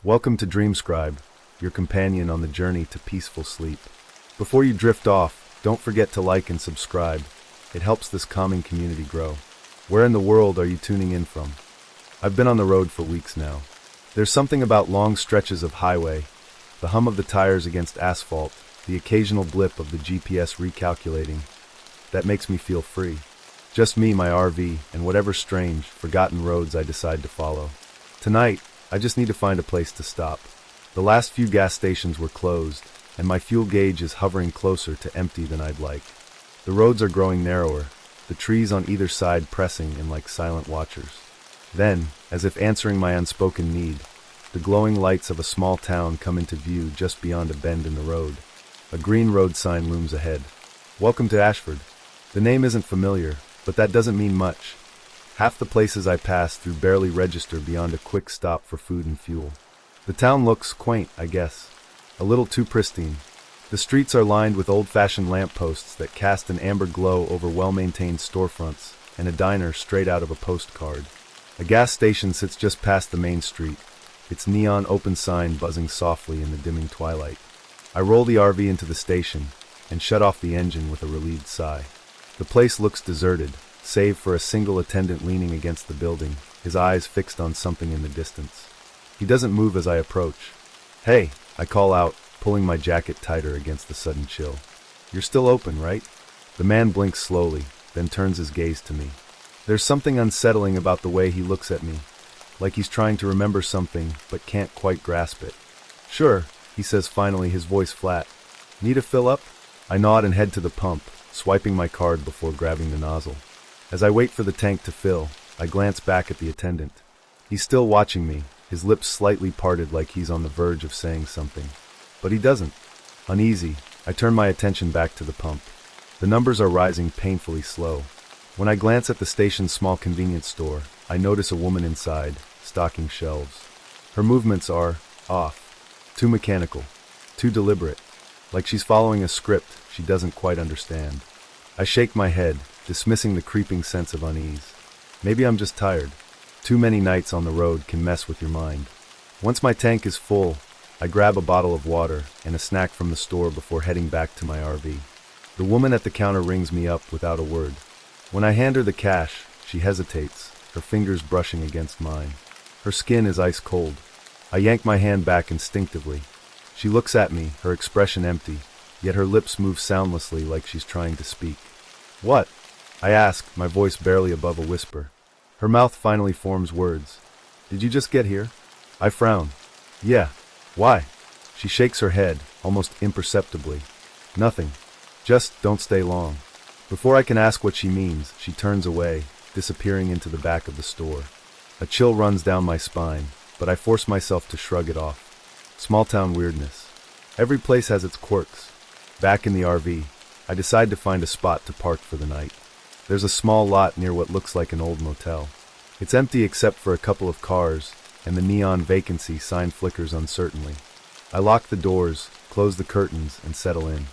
Welcome to Dreamscribe, your companion on the journey to peaceful sleep. Before you drift off, don't forget to like and subscribe. It helps this calming community grow. Where in the world are you tuning in from? I've been on the road for weeks now. There's something about long stretches of highway, the hum of the tires against asphalt, the occasional blip of the GPS recalculating, that makes me feel free. Just me, my RV, and whatever strange, forgotten roads I decide to follow. Tonight, I just need to find a place to stop. The last few gas stations were closed, and my fuel gauge is hovering closer to empty than I'd like. The roads are growing narrower, the trees on either side pressing in like silent watchers. Then, as if answering my unspoken need, the glowing lights of a small town come into view just beyond a bend in the road. A green road sign looms ahead. Welcome to Ashford. The name isn't familiar, but that doesn't mean much. Half the places I pass through barely register beyond a quick stop for food and fuel. The town looks quaint, I guess. A little too pristine. The streets are lined with old-fashioned lampposts that cast an amber glow over well-maintained storefronts, and a diner straight out of a postcard. A gas station sits just past the main street, its neon open sign buzzing softly in the dimming twilight. I roll the RV into the station and shut off the engine with a relieved sigh. The place looks deserted, save for a single attendant leaning against the building, his eyes fixed on something in the distance. He doesn't move as I approach. "Hey," I call out, pulling my jacket tighter against the sudden chill. "You're still open, right?" The man blinks slowly, then turns his gaze to me. There's something unsettling about the way he looks at me, like he's trying to remember something but can't quite grasp it. "Sure," he says finally, his voice flat. "Need a fill up?" I nod and head to the pump, swiping my card before grabbing the nozzle. As I wait for the tank to fill, I glance back at the attendant. He's still watching me, his lips slightly parted like he's on the verge of saying something. But he doesn't. Uneasy, I turn my attention back to the pump. The numbers are rising painfully slow. When I glance at the station's small convenience store, I notice a woman inside, stocking shelves. Her movements are off. Too mechanical. Too deliberate. Like she's following a script she doesn't quite understand. I shake my head, dismissing the creeping sense of unease. Maybe I'm just tired. Too many nights on the road can mess with your mind. Once my tank is full, I grab a bottle of water and a snack from the store before heading back to my RV. The woman at the counter rings me up without a word. When I hand her the cash, she hesitates, her fingers brushing against mine. Her skin is ice cold. I yank my hand back instinctively. She looks at me, her expression empty, yet her lips move soundlessly like she's trying to speak. "What?" I ask, my voice barely above a whisper. Her mouth finally forms words. "Did you just get here?" I frown. "Yeah. Why?" She shakes her head, almost imperceptibly. "Nothing. Just don't stay long." Before I can ask what she means, she turns away, disappearing into the back of the store. A chill runs down my spine, but I force myself to shrug it off. Small-town weirdness. Every place has its quirks. Back in the RV, I decide to find a spot to park for the night. There's a small lot near what looks like an old motel. It's empty except for a couple of cars, and the neon vacancy sign flickers uncertainly. I lock the doors, close the curtains, and settle in.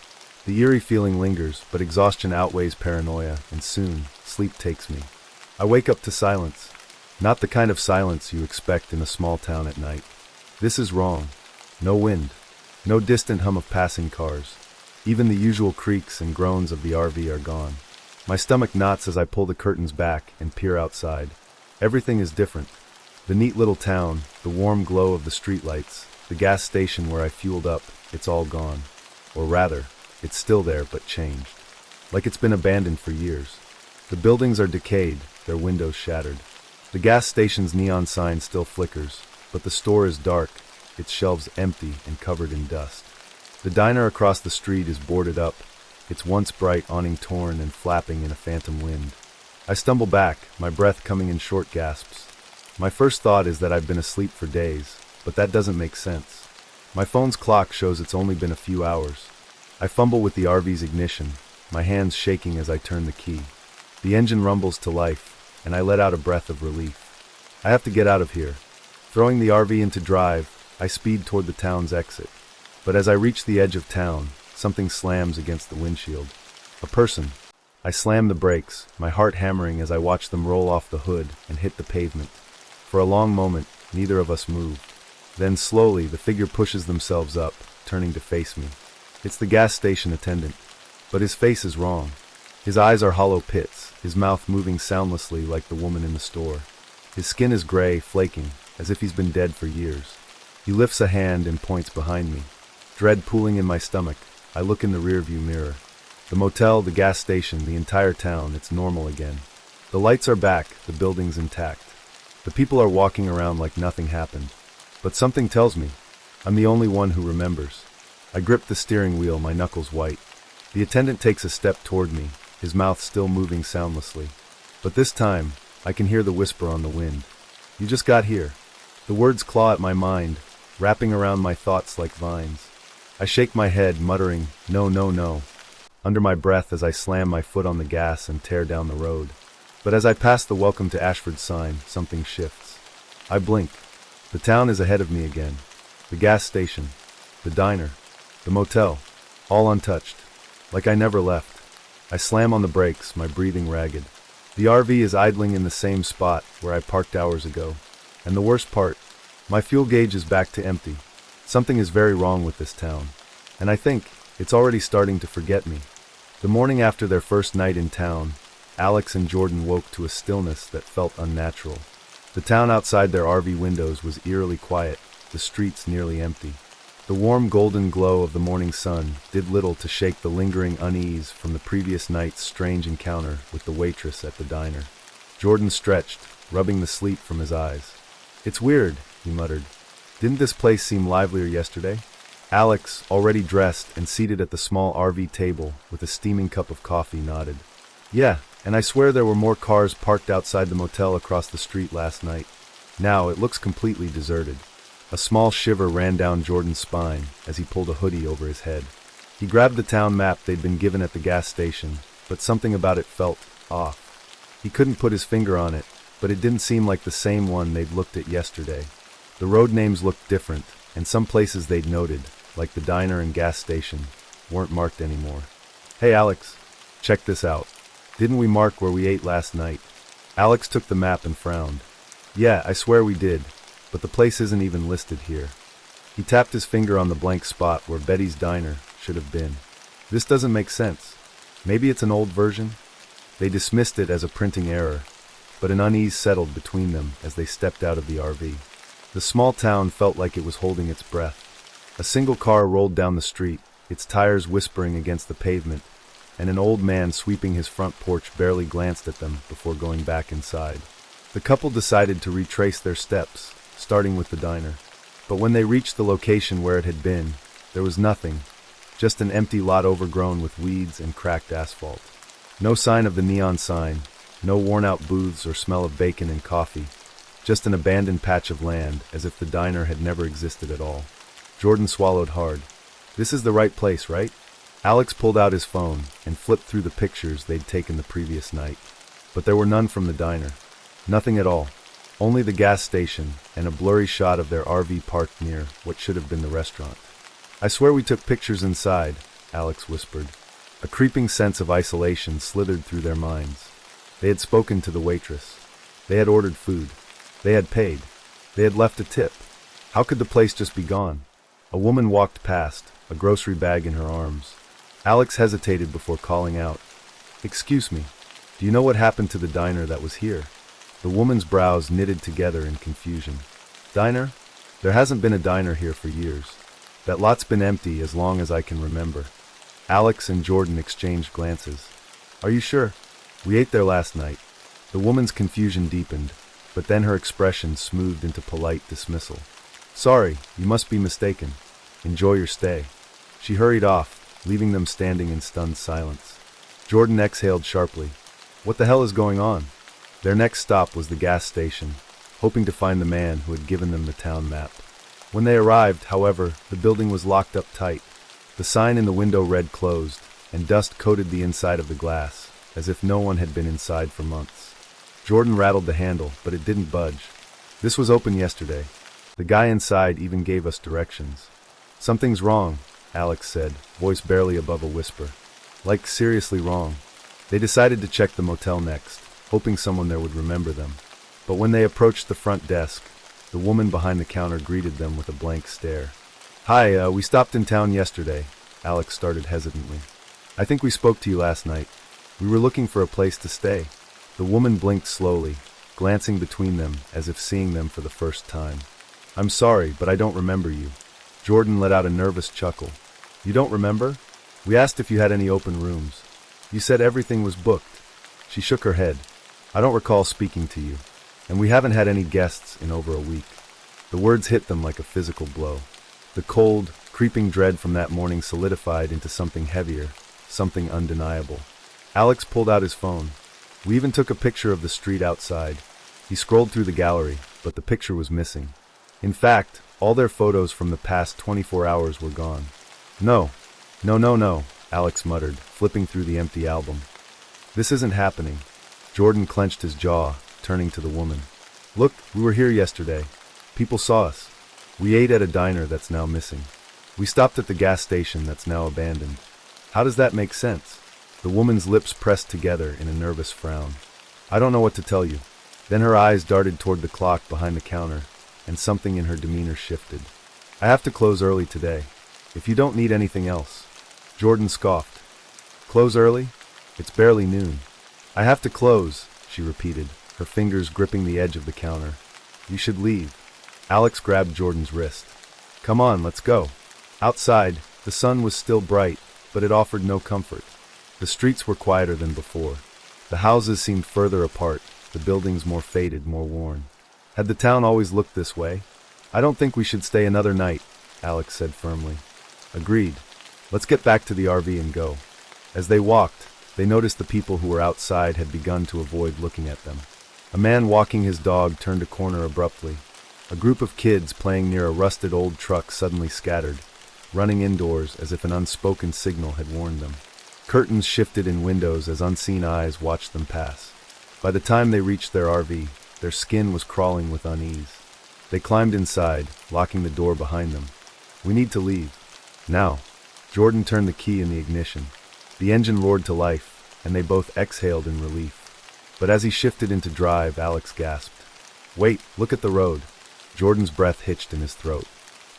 The eerie feeling lingers, but exhaustion outweighs paranoia, and soon, sleep takes me. I wake up to silence. Not the kind of silence you expect in a small town at night. This is wrong. No wind. No distant hum of passing cars. Even the usual creaks and groans of the RV are gone. My stomach knots as I pull the curtains back and peer outside. Everything is different. The neat little town, the warm glow of the streetlights, the gas station where I fueled up, it's all gone. Or rather, it's still there but changed. Like it's been abandoned for years. The buildings are decayed, their windows shattered. The gas station's neon sign still flickers, but the store is dark, its shelves empty and covered in dust. The diner across the street is boarded up, its once bright awning torn and flapping in a phantom wind. I stumble back, my breath coming in short gasps. My first thought is that I've been asleep for days, but that doesn't make sense. My phone's clock shows it's only been a few hours. I fumble with the RV's ignition, my hands shaking as I turn the key. The engine rumbles to life, and I let out a breath of relief. I have to get out of here. Throwing the RV into drive, I speed toward the town's exit. But as I reach the edge of town, something slams against the windshield. A person. I slam the brakes, my heart hammering as I watch them roll off the hood and hit the pavement. For a long moment, neither of us moved. Then slowly, the figure pushes themselves up, turning to face me. It's the gas station attendant, but his face is wrong. His eyes are hollow pits, his mouth moving soundlessly like the woman in the store. His skin is gray, flaking, as if he's been dead for years. He lifts a hand and points behind me. Dread pooling in my stomach, I look in the rearview mirror. The motel, the gas station, the entire town, it's normal again. The lights are back, the building's intact. The people are walking around like nothing happened. But something tells me, I'm the only one who remembers. I grip the steering wheel, my knuckles white. The attendant takes a step toward me, his mouth still moving soundlessly. But this time, I can hear the whisper on the wind. You just got here. The words claw at my mind, wrapping around my thoughts like vines. I shake my head, muttering, no, no, no, under my breath as I slam my foot on the gas and tear down the road. But as I pass the Welcome to Ashford sign, something shifts. I blink. The town is ahead of me again. The gas station, the diner, the motel, all untouched, like I never left. I slam on the brakes, my breathing ragged. The RV is idling in the same spot where I parked hours ago. And the worst part, my fuel gauge is back to empty. Something is very wrong with this town. And I think it's already starting to forget me. The morning after their first night in town, Alex and Jordan woke to a stillness that felt unnatural. The town outside their RV windows was eerily quiet, the streets nearly empty. The warm golden glow of the morning sun did little to shake the lingering unease from the previous night's strange encounter with the waitress at the diner. Jordan stretched, rubbing the sleep from his eyes. It's weird, he muttered. Didn't this place seem livelier yesterday? Alex, already dressed and seated at the small RV table with a steaming cup of coffee, nodded. Yeah, and I swear there were more cars parked outside the motel across the street last night. Now it looks completely deserted. A small shiver ran down Jordan's spine as he pulled a hoodie over his head. He grabbed the town map they'd been given at the gas station, but something about it felt off. He couldn't put his finger on it, but it didn't seem like the same one they'd looked at yesterday. The road names looked different, and some places they'd noted, like the diner and gas station, weren't marked anymore. Hey Alex, check this out. Didn't we mark where we ate last night? Alex took the map and frowned. Yeah, I swear we did, but the place isn't even listed here. He tapped his finger on the blank spot where Betty's diner should have been. This doesn't make sense. Maybe it's an old version? They dismissed it as a printing error, but an unease settled between them as they stepped out of the RV. The small town felt like it was holding its breath. A single car rolled down the street, its tires whispering against the pavement, and an old man sweeping his front porch barely glanced at them before going back inside. The couple decided to retrace their steps, starting with the diner. But when they reached the location where it had been, there was nothing, just an empty lot overgrown with weeds and cracked asphalt. No sign of the neon sign, no worn-out booths or smell of bacon and coffee, just an abandoned patch of land as if the diner had never existed at all. Jordan swallowed hard. This is the right place, right? Alex pulled out his phone and flipped through the pictures they'd taken the previous night. But there were none from the diner. Nothing at all. Only the gas station and a blurry shot of their RV parked near what should have been the restaurant. I swear we took pictures inside, Alex whispered. A creeping sense of isolation slithered through their minds. They had spoken to the waitress. They had ordered food. They had paid. They had left a tip. How could the place just be gone? A woman walked past, a grocery bag in her arms. Alex hesitated before calling out, "Excuse me, do you know what happened to the diner that was here?" The woman's brows knitted together in confusion. Diner? There hasn't been a diner here for years. That lot's been empty as long as I can remember. Alex and Jordan exchanged glances. Are you sure? We ate there last night. The woman's confusion deepened, but then her expression smoothed into polite dismissal. Sorry, you must be mistaken. Enjoy your stay. She hurried off, leaving them standing in stunned silence. Jordan exhaled sharply. What the hell is going on? Their next stop was the gas station, hoping to find the man who had given them the town map. When they arrived, however, the building was locked up tight. The sign in the window read closed, and dust coated the inside of the glass, as if no one had been inside for months. Jordan rattled the handle, but it didn't budge. This was open yesterday. The guy inside even gave us directions. Something's wrong, Alex said, voice barely above a whisper. Like, seriously wrong. They decided to check the motel next, hoping someone there would remember them. But when they approached the front desk, The woman behind the counter greeted them with a blank stare. Hi, we stopped in town yesterday. Alex started hesitantly. I think we spoke to you last night. We were looking for a place to stay. The woman blinked slowly, glancing between them as if seeing them for the first time. I'm sorry, but I don't remember you. Jordan let out a nervous chuckle. You don't remember? We asked if you had any open rooms. You said everything was booked. She shook her head. I don't recall speaking to you, and we haven't had any guests in over a week. The words hit them like a physical blow. The cold, creeping dread from that morning solidified into something heavier, something undeniable. Alex pulled out his phone. We even took a picture of the street outside. He scrolled through the gallery, but the picture was missing. In fact, all their photos from the past 24 hours were gone. No, Alex muttered, flipping through the empty album. This isn't happening. Jordan clenched his jaw, turning to the woman. Look, we were here yesterday. People saw us. We ate at a diner that's now missing. We stopped at the gas station that's now abandoned. How does that make sense? The woman's lips pressed together in a nervous frown. I don't know what to tell you. Then her eyes darted toward the clock behind the counter, and something in her demeanor shifted. I have to close early today. If you don't need anything else. Jordan scoffed. Close early? It's barely noon. I have to close, she repeated, her fingers gripping the edge of the counter. You should leave. Alex grabbed Jordan's wrist. Come on, let's go. Outside, the sun was still bright, but it offered no comfort. The streets were quieter than before. The houses seemed further apart, the buildings more faded, more worn. Had the town always looked this way? I don't think we should stay another night, Alex said firmly. Agreed. Let's get back to the RV and go. As they walked, they noticed the people who were outside had begun to avoid looking at them. A man walking his dog turned a corner abruptly. A group of kids playing near a rusted old truck suddenly scattered, running indoors as if an unspoken signal had warned them. Curtains shifted in windows as unseen eyes watched them pass. By the time they reached their RV, their skin was crawling with unease. They climbed inside, locking the door behind them. We need to leave. Now. Jordan turned the key in the ignition. The engine roared to life, and they both exhaled in relief. But as he shifted into drive, Alex gasped. Wait, look at the road. Jordan's breath hitched in his throat.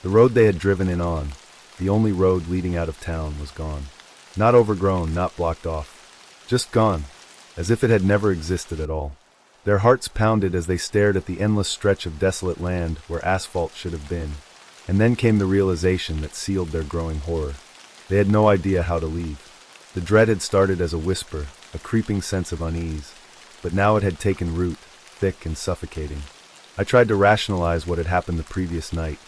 The road they had driven in on, the only road leading out of town, was gone. Not overgrown, not blocked off. Just gone, as if it had never existed at all. Their hearts pounded as they stared at the endless stretch of desolate land where asphalt should have been. And then came the realization that sealed their growing horror. They had no idea how to leave. The dread had started as a whisper, a creeping sense of unease, but now it had taken root, thick and suffocating. I tried to rationalize what had happened the previous night,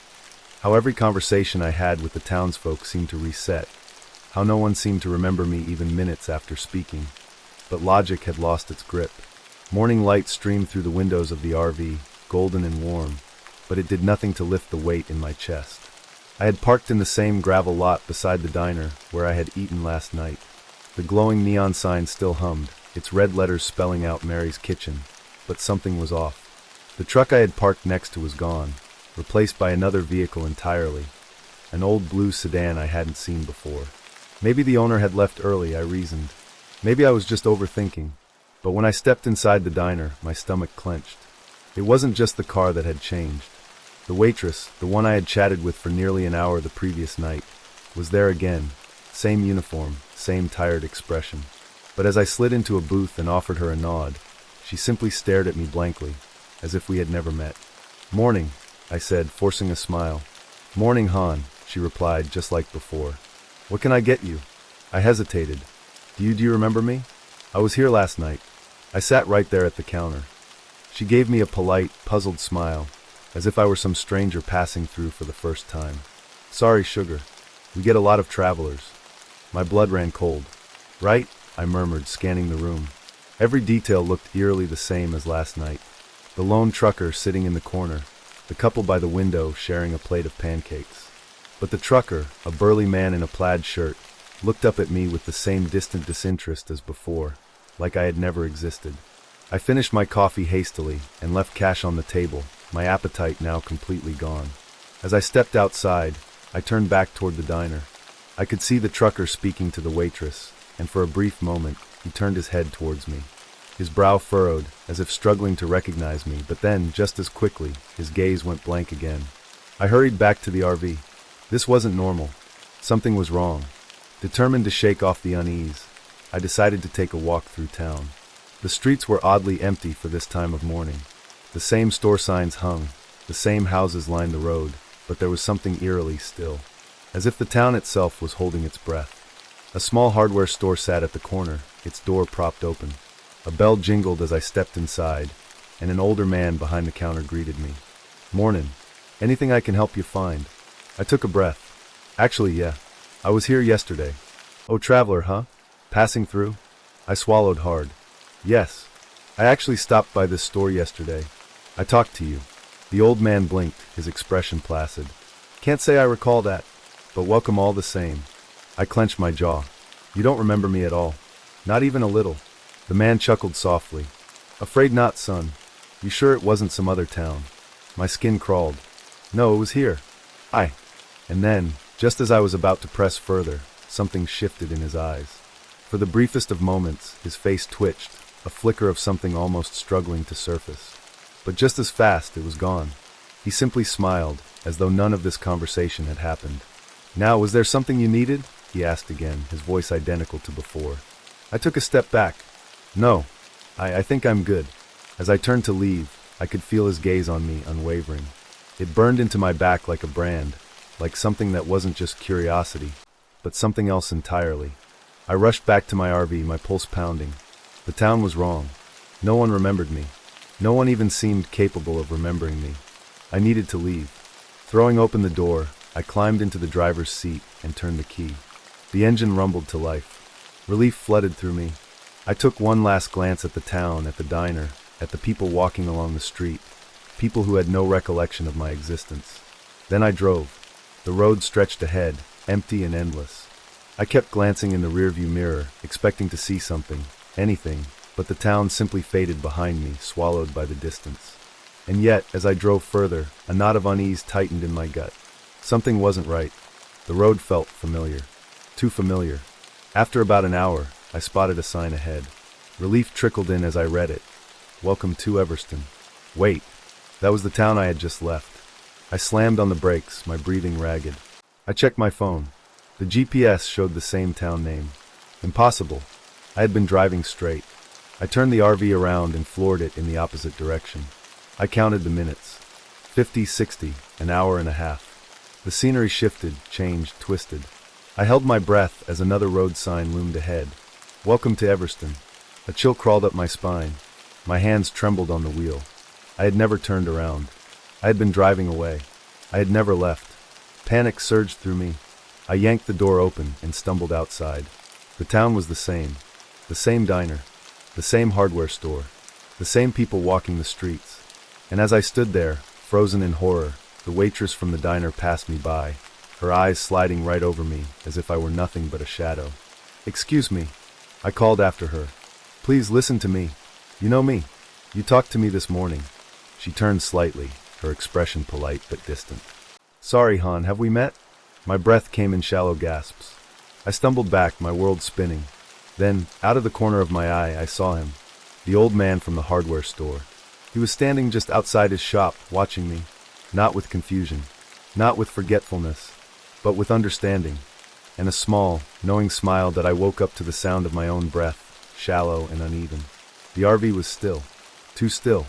how every conversation I had with the townsfolk seemed to reset, how no one seemed to remember me even minutes after speaking. But logic had lost its grip. Morning light streamed through the windows of the RV, golden and warm, but it did nothing to lift the weight in my chest. I had parked in the same gravel lot beside the diner where I had eaten last night. The glowing neon sign still hummed, its red letters spelling out Mary's Kitchen, but something was off. The truck I had parked next to was gone, replaced by another vehicle entirely, an old blue sedan I hadn't seen before. Maybe the owner had left early, I reasoned. Maybe I was just overthinking. But when I stepped inside the diner, my stomach clenched. It wasn't just the car that had changed. The waitress, the one I had chatted with for nearly an hour the previous night, was there again. Same uniform, same tired expression. But as I slid into a booth and offered her a nod, she simply stared at me blankly, as if we had never met. Morning, I said, forcing a smile. Morning, Han, she replied, just like before. What can I get you? I hesitated. Do you remember me? I was here last night. I sat right there at the counter. She gave me a polite, puzzled smile, as if I were some stranger passing through for the first time. Sorry, sugar. We get a lot of travelers. My blood ran cold. Right? I murmured, scanning the room. Every detail looked eerily the same as last night. The lone trucker sitting in the corner, the couple by the window sharing a plate of pancakes. But the trucker, a burly man in a plaid shirt, looked up at me with the same distant disinterest as before, like I had never existed. I finished my coffee hastily and left cash on the table, my appetite now completely gone. As I stepped outside, I turned back toward the diner. I could see the trucker speaking to the waitress, and for a brief moment, he turned his head towards me. his brow furrowed, as if struggling to recognize me, but then, just as quickly, his gaze went blank again. I hurried back to the RV. This wasn't normal. Something was wrong. Determined to shake off the unease, I decided to take a walk through town. The streets were oddly empty for this time of morning. The same store signs hung, the same houses lined the road, but there was something eerily still, as if the town itself was holding its breath. A small hardware store sat at the corner, its door propped open. A bell jingled as I stepped inside, and an older man behind the counter greeted me. "Mornin'. Anything I can help you find?" I took a breath. "Actually, yeah. I was here yesterday." "Oh, traveler, huh? Passing through?" I swallowed hard. "Yes. I actually stopped by this store yesterday. I talked to you." The old man blinked, his expression placid. "Can't say I recall that, but welcome all the same." I clenched my jaw. "You don't remember me at all?" "Not even a little." The man chuckled softly. "Afraid not, son. You sure it wasn't some other town?" My skin crawled. "No, it was here." And then, just as I was about to press further, something shifted in his eyes. For the briefest of moments, his face twitched, a flicker of something almost struggling to surface. But just as fast, it was gone. He simply smiled, as though none of this conversation had happened. "Now, was there something you needed?" he asked again, his voice identical to before. I took a step back. "No, I think I'm good." As I turned to leave, I could feel his gaze on me, unwavering. It burned into my back like a brand, like something that wasn't just curiosity, but something else entirely. I rushed back to my RV, my pulse pounding. The town was wrong. No one remembered me. No one even seemed capable of remembering me. I needed to leave. Throwing open the door, I climbed into the driver's seat and turned the key. The engine rumbled to life. Relief flooded through me. I took one last glance at the town, at the diner, at the people walking along the street, people who had no recollection of my existence. Then I drove. The road stretched ahead, empty and endless. I kept glancing in the rearview mirror, expecting to see something, anything, but the town simply faded behind me, swallowed by the distance. And yet, as I drove further, a knot of unease tightened in my gut. Something wasn't right. The road felt familiar. Too familiar. After about an hour, I spotted a sign ahead. Relief trickled in as I read it. "Welcome to Everston." Wait, that was the town I had just left. I slammed on the brakes, my breathing ragged. I checked my phone. The GPS showed the same town name. Impossible. I had been driving straight. I turned the RV around and floored it in the opposite direction. I counted the minutes. 50, 60, an hour and a half. The scenery shifted, changed, twisted. I held my breath as another road sign loomed ahead. "Welcome to Everston." A chill crawled up my spine. My hands trembled on the wheel. I had never turned around. I had been driving away. I had never left. Panic surged through me. I yanked the door open and stumbled outside. The town was the same. The same diner. The same hardware store. The same people walking the streets. And as I stood there, frozen in horror, the waitress from the diner passed me by, her eyes sliding right over me as if I were nothing but a shadow. "Excuse me," I called after her. "Please listen to me. You know me. You talked to me this morning." She turned slightly, her expression polite but distant. "Sorry, Han, have we met?" My breath came in shallow gasps. I stumbled back, my world spinning. Then, out of the corner of my eye, I saw him. The old man from the hardware store. He was standing just outside his shop, watching me. Not with confusion. Not with forgetfulness. But with understanding. And a small, knowing smile that I woke up to the sound of my own breath, shallow and uneven. The RV was still. Too still.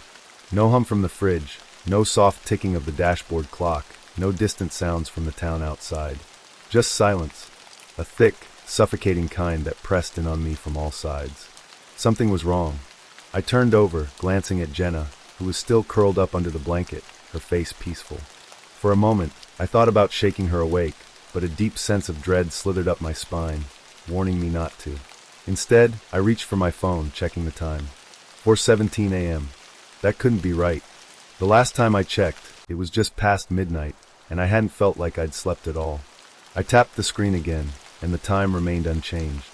No hum from the fridge. No soft ticking of the dashboard clock. No distant sounds from the town outside. Just silence. A thick, suffocating kind that pressed in on me from all sides. Something was wrong. I turned over, glancing at Jenna, who was still curled up under the blanket, her face peaceful. For a moment, I thought about shaking her awake, but a deep sense of dread slithered up my spine, warning me not to. Instead, I reached for my phone, checking the time. 4:17 a.m. That couldn't be right. The last time I checked, it was just past midnight, and I hadn't felt like I'd slept at all. I tapped the screen again, and the time remained unchanged.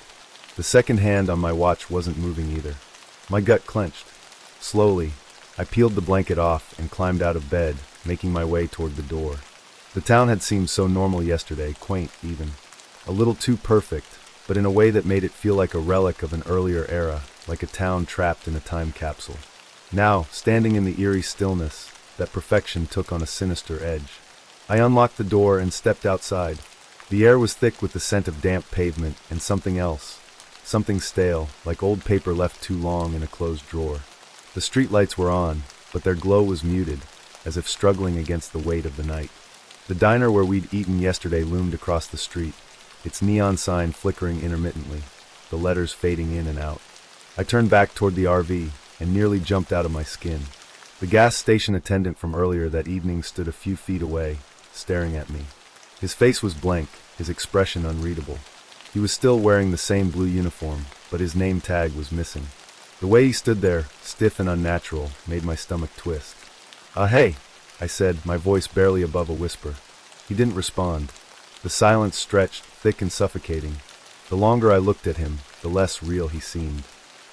The second hand on my watch wasn't moving either. My gut clenched. Slowly, I peeled the blanket off and climbed out of bed, making my way toward the door. The town had seemed so normal yesterday, quaint even. A little too perfect, but in a way that made it feel like a relic of an earlier era, like a town trapped in a time capsule. Now, standing in the eerie stillness, that perfection took on a sinister edge. I unlocked the door and stepped outside. The air was thick with the scent of damp pavement and something else. Something stale, like old paper left too long in a closed drawer. The streetlights were on, but their glow was muted, as if struggling against the weight of the night. The diner where we'd eaten yesterday loomed across the street, its neon sign flickering intermittently, the letters fading in and out. I turned back toward the RV and nearly jumped out of my skin. The gas station attendant from earlier that evening stood a few feet away, staring at me. His face was blank, his expression unreadable. He was still wearing the same blue uniform, but his name tag was missing. The way he stood there, stiff and unnatural, made my stomach twist. Hey," I said, my voice barely above a whisper. He didn't respond. The silence stretched, thick and suffocating. The longer I looked at him, the less real he seemed.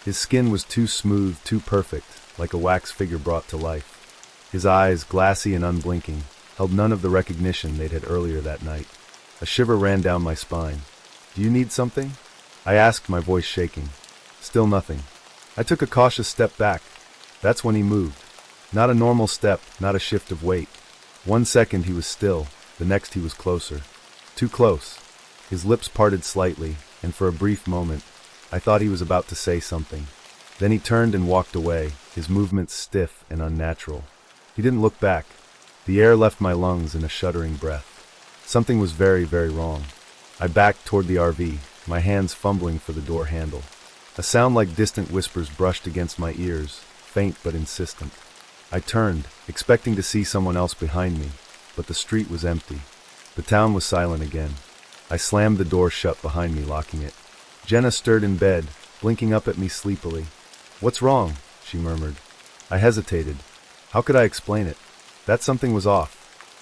His skin was too smooth, too perfect, like a wax figure brought to life. His eyes, glassy and unblinking, held none of the recognition they'd had earlier that night. A shiver ran down my spine. "Do you need something?" I asked, my voice shaking. Still nothing. I took a cautious step back. That's when he moved. Not a normal step, not a shift of weight. 1 second he was still, the next he was closer. Too close. His lips parted slightly, and for a brief moment, I thought he was about to say something. Then he turned and walked away, his movements stiff and unnatural. He didn't look back. The air left my lungs in a shuddering breath. Something was very, very wrong. I backed toward the RV, my hands fumbling for the door handle. A sound like distant whispers brushed against my ears, faint but insistent. I turned, expecting to see someone else behind me, but the street was empty. The town was silent again. I slammed the door shut behind me, locking it. Jenna stirred in bed, blinking up at me sleepily. "What's wrong?" she murmured. I hesitated. How could I explain it? That something was off.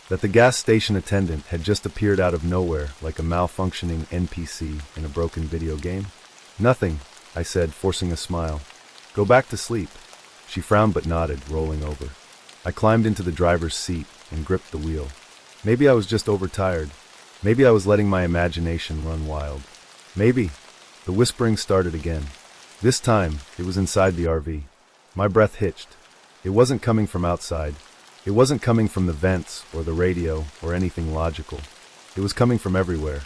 That the gas station attendant had just appeared out of nowhere like a malfunctioning NPC in a broken video game? "Nothing," I said, forcing a smile. "Go back to sleep." She frowned but nodded, rolling over. I climbed into the driver's seat and gripped the wheel. Maybe I was just overtired. Maybe I was letting my imagination run wild. Maybe. The whispering started again. This time, it was inside the RV. My breath hitched. It wasn't coming from outside. It wasn't coming from the vents or the radio or anything logical. It was coming from everywhere.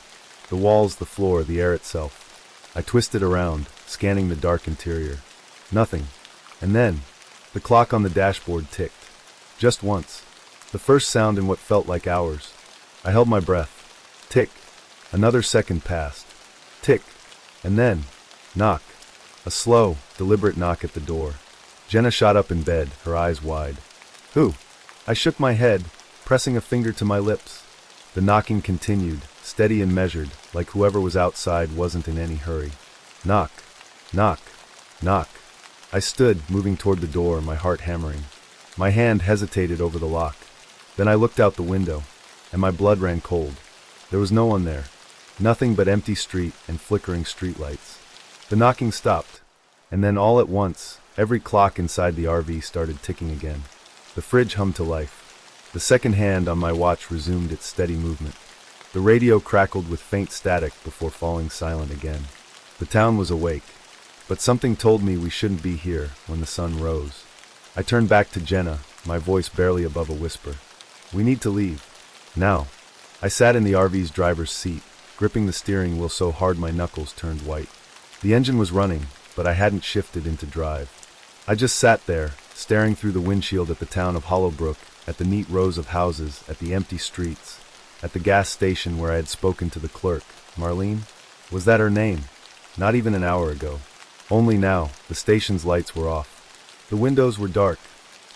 The walls, the floor, the air itself. I twisted around, scanning the dark interior. Nothing. And then, the clock on the dashboard ticked. Just once. The first sound in what felt like hours. I held my breath. Tick. Another second passed. Tick. And then, knock. A slow, deliberate knock at the door. Jenna shot up in bed, her eyes wide. "Who?" I shook my head, pressing a finger to my lips. The knocking continued, steady and measured, like whoever was outside wasn't in any hurry. Knock. Knock. Knock. I stood, moving toward the door, my heart hammering. My hand hesitated over the lock. Then I looked out the window, and my blood ran cold. There was no one there. Nothing but empty street and flickering streetlights. The knocking stopped, and then all at once, every clock inside the RV started ticking again. The fridge hummed to life. The second hand on my watch resumed its steady movement. The radio crackled with faint static before falling silent again. The town was awake, but something told me we shouldn't be here when the sun rose. I turned back to Jenna, my voice barely above a whisper. "We need to leave. Now." I sat in the RV's driver's seat, gripping the steering wheel so hard my knuckles turned white. The engine was running, but I hadn't shifted into drive. I just sat there, staring through the windshield at the town of Hollowbrook, at the neat rows of houses, at the empty streets, at the gas station where I had spoken to the clerk. Marlene? Was that her name? Not even an hour ago. Only now, the station's lights were off. The windows were dark.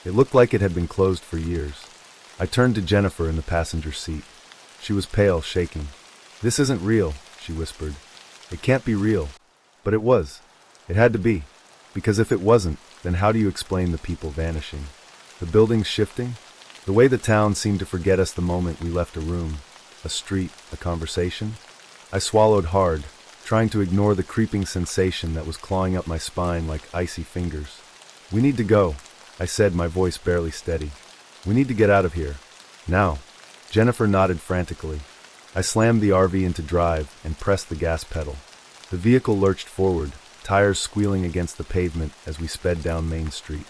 It looked like it had been closed for years. I turned to Jennifer in the passenger seat. She was pale, shaking. "This isn't real," she whispered. "It can't be real." But it was. It had to be. Because if it wasn't, then how do you explain the people vanishing? The buildings shifting? The way the town seemed to forget us the moment we left a room, a street, a conversation? I swallowed hard, trying to ignore the creeping sensation that was clawing up my spine like icy fingers. "We need to go," I said, my voice barely steady. "We need to get out of here. Now." Jennifer nodded frantically. I slammed the RV into drive and pressed the gas pedal. The vehicle lurched forward, tires squealing against the pavement as we sped down Main Street.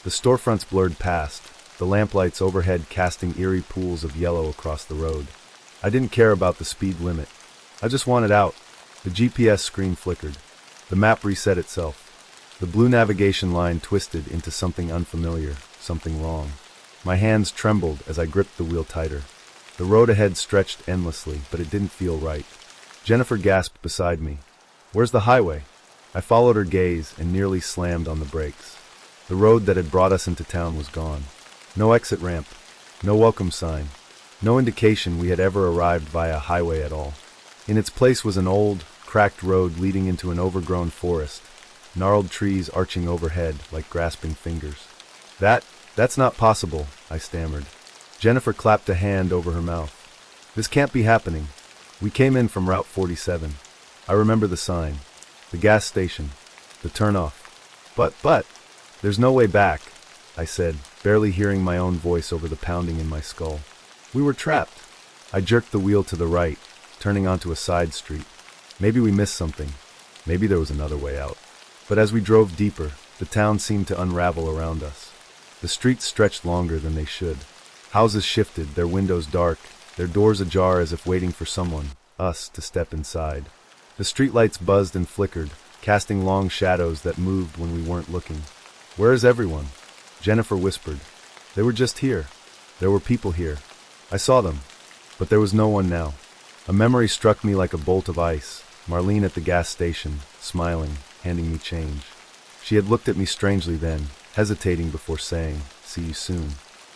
The storefronts blurred past, the lamplights overhead casting eerie pools of yellow across the road. I didn't care about the speed limit. I just wanted out. The GPS screen flickered. The map reset itself. The blue navigation line twisted into something unfamiliar, something wrong. My hands trembled as I gripped the wheel tighter. The road ahead stretched endlessly, but it didn't feel right. Jennifer gasped beside me. "Where's the highway?" I followed her gaze and nearly slammed on the brakes. The road that had brought us into town was gone. No exit ramp, no welcome sign, no indication we had ever arrived via a highway at all. In its place was an old, cracked road leading into an overgrown forest, gnarled trees arching overhead like grasping fingers. That's not possible," I stammered. Jennifer clapped a hand over her mouth. "This can't be happening. We came in from Route 47. I remember the sign, the gas station, the turnoff. But, there's no way back," I said, barely hearing my own voice over the pounding in my skull. "We were trapped." I jerked the wheel to the right, turning onto a side street. Maybe we missed something. Maybe there was another way out. But as we drove deeper, the town seemed to unravel around us. The streets stretched longer than they should. Houses shifted, their windows dark, their doors ajar as if waiting for someone, us, to step inside. The streetlights buzzed and flickered, casting long shadows that moved when we weren't looking. "Where is everyone?" Jennifer whispered. "They were just here. There were people here. I saw them. But there was no one now." A memory struck me like a bolt of ice. Marlene at the gas station, smiling, handing me change. She had looked at me strangely then, hesitating before saying, "See you soon."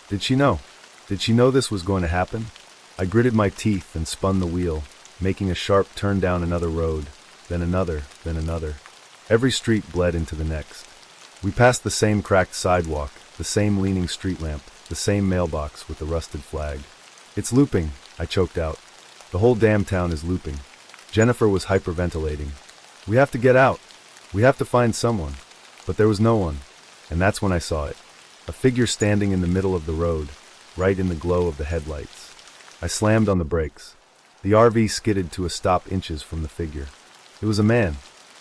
Did she know? Did she know this was going to happen? I gritted my teeth and spun the wheel, making a sharp turn down another road, then another, then another. Every street bled into the next. We passed the same cracked sidewalk, the same leaning street lamp, the same mailbox with the rusted flag. "It's looping," I choked out. "The whole damn town is looping." Jennifer was hyperventilating. "We have to get out. We have to find someone." But there was no one, and that's when I saw it. A figure standing in the middle of the road, right in the glow of the headlights. I slammed on the brakes. The RV skidded to a stop inches from the figure. It was a man.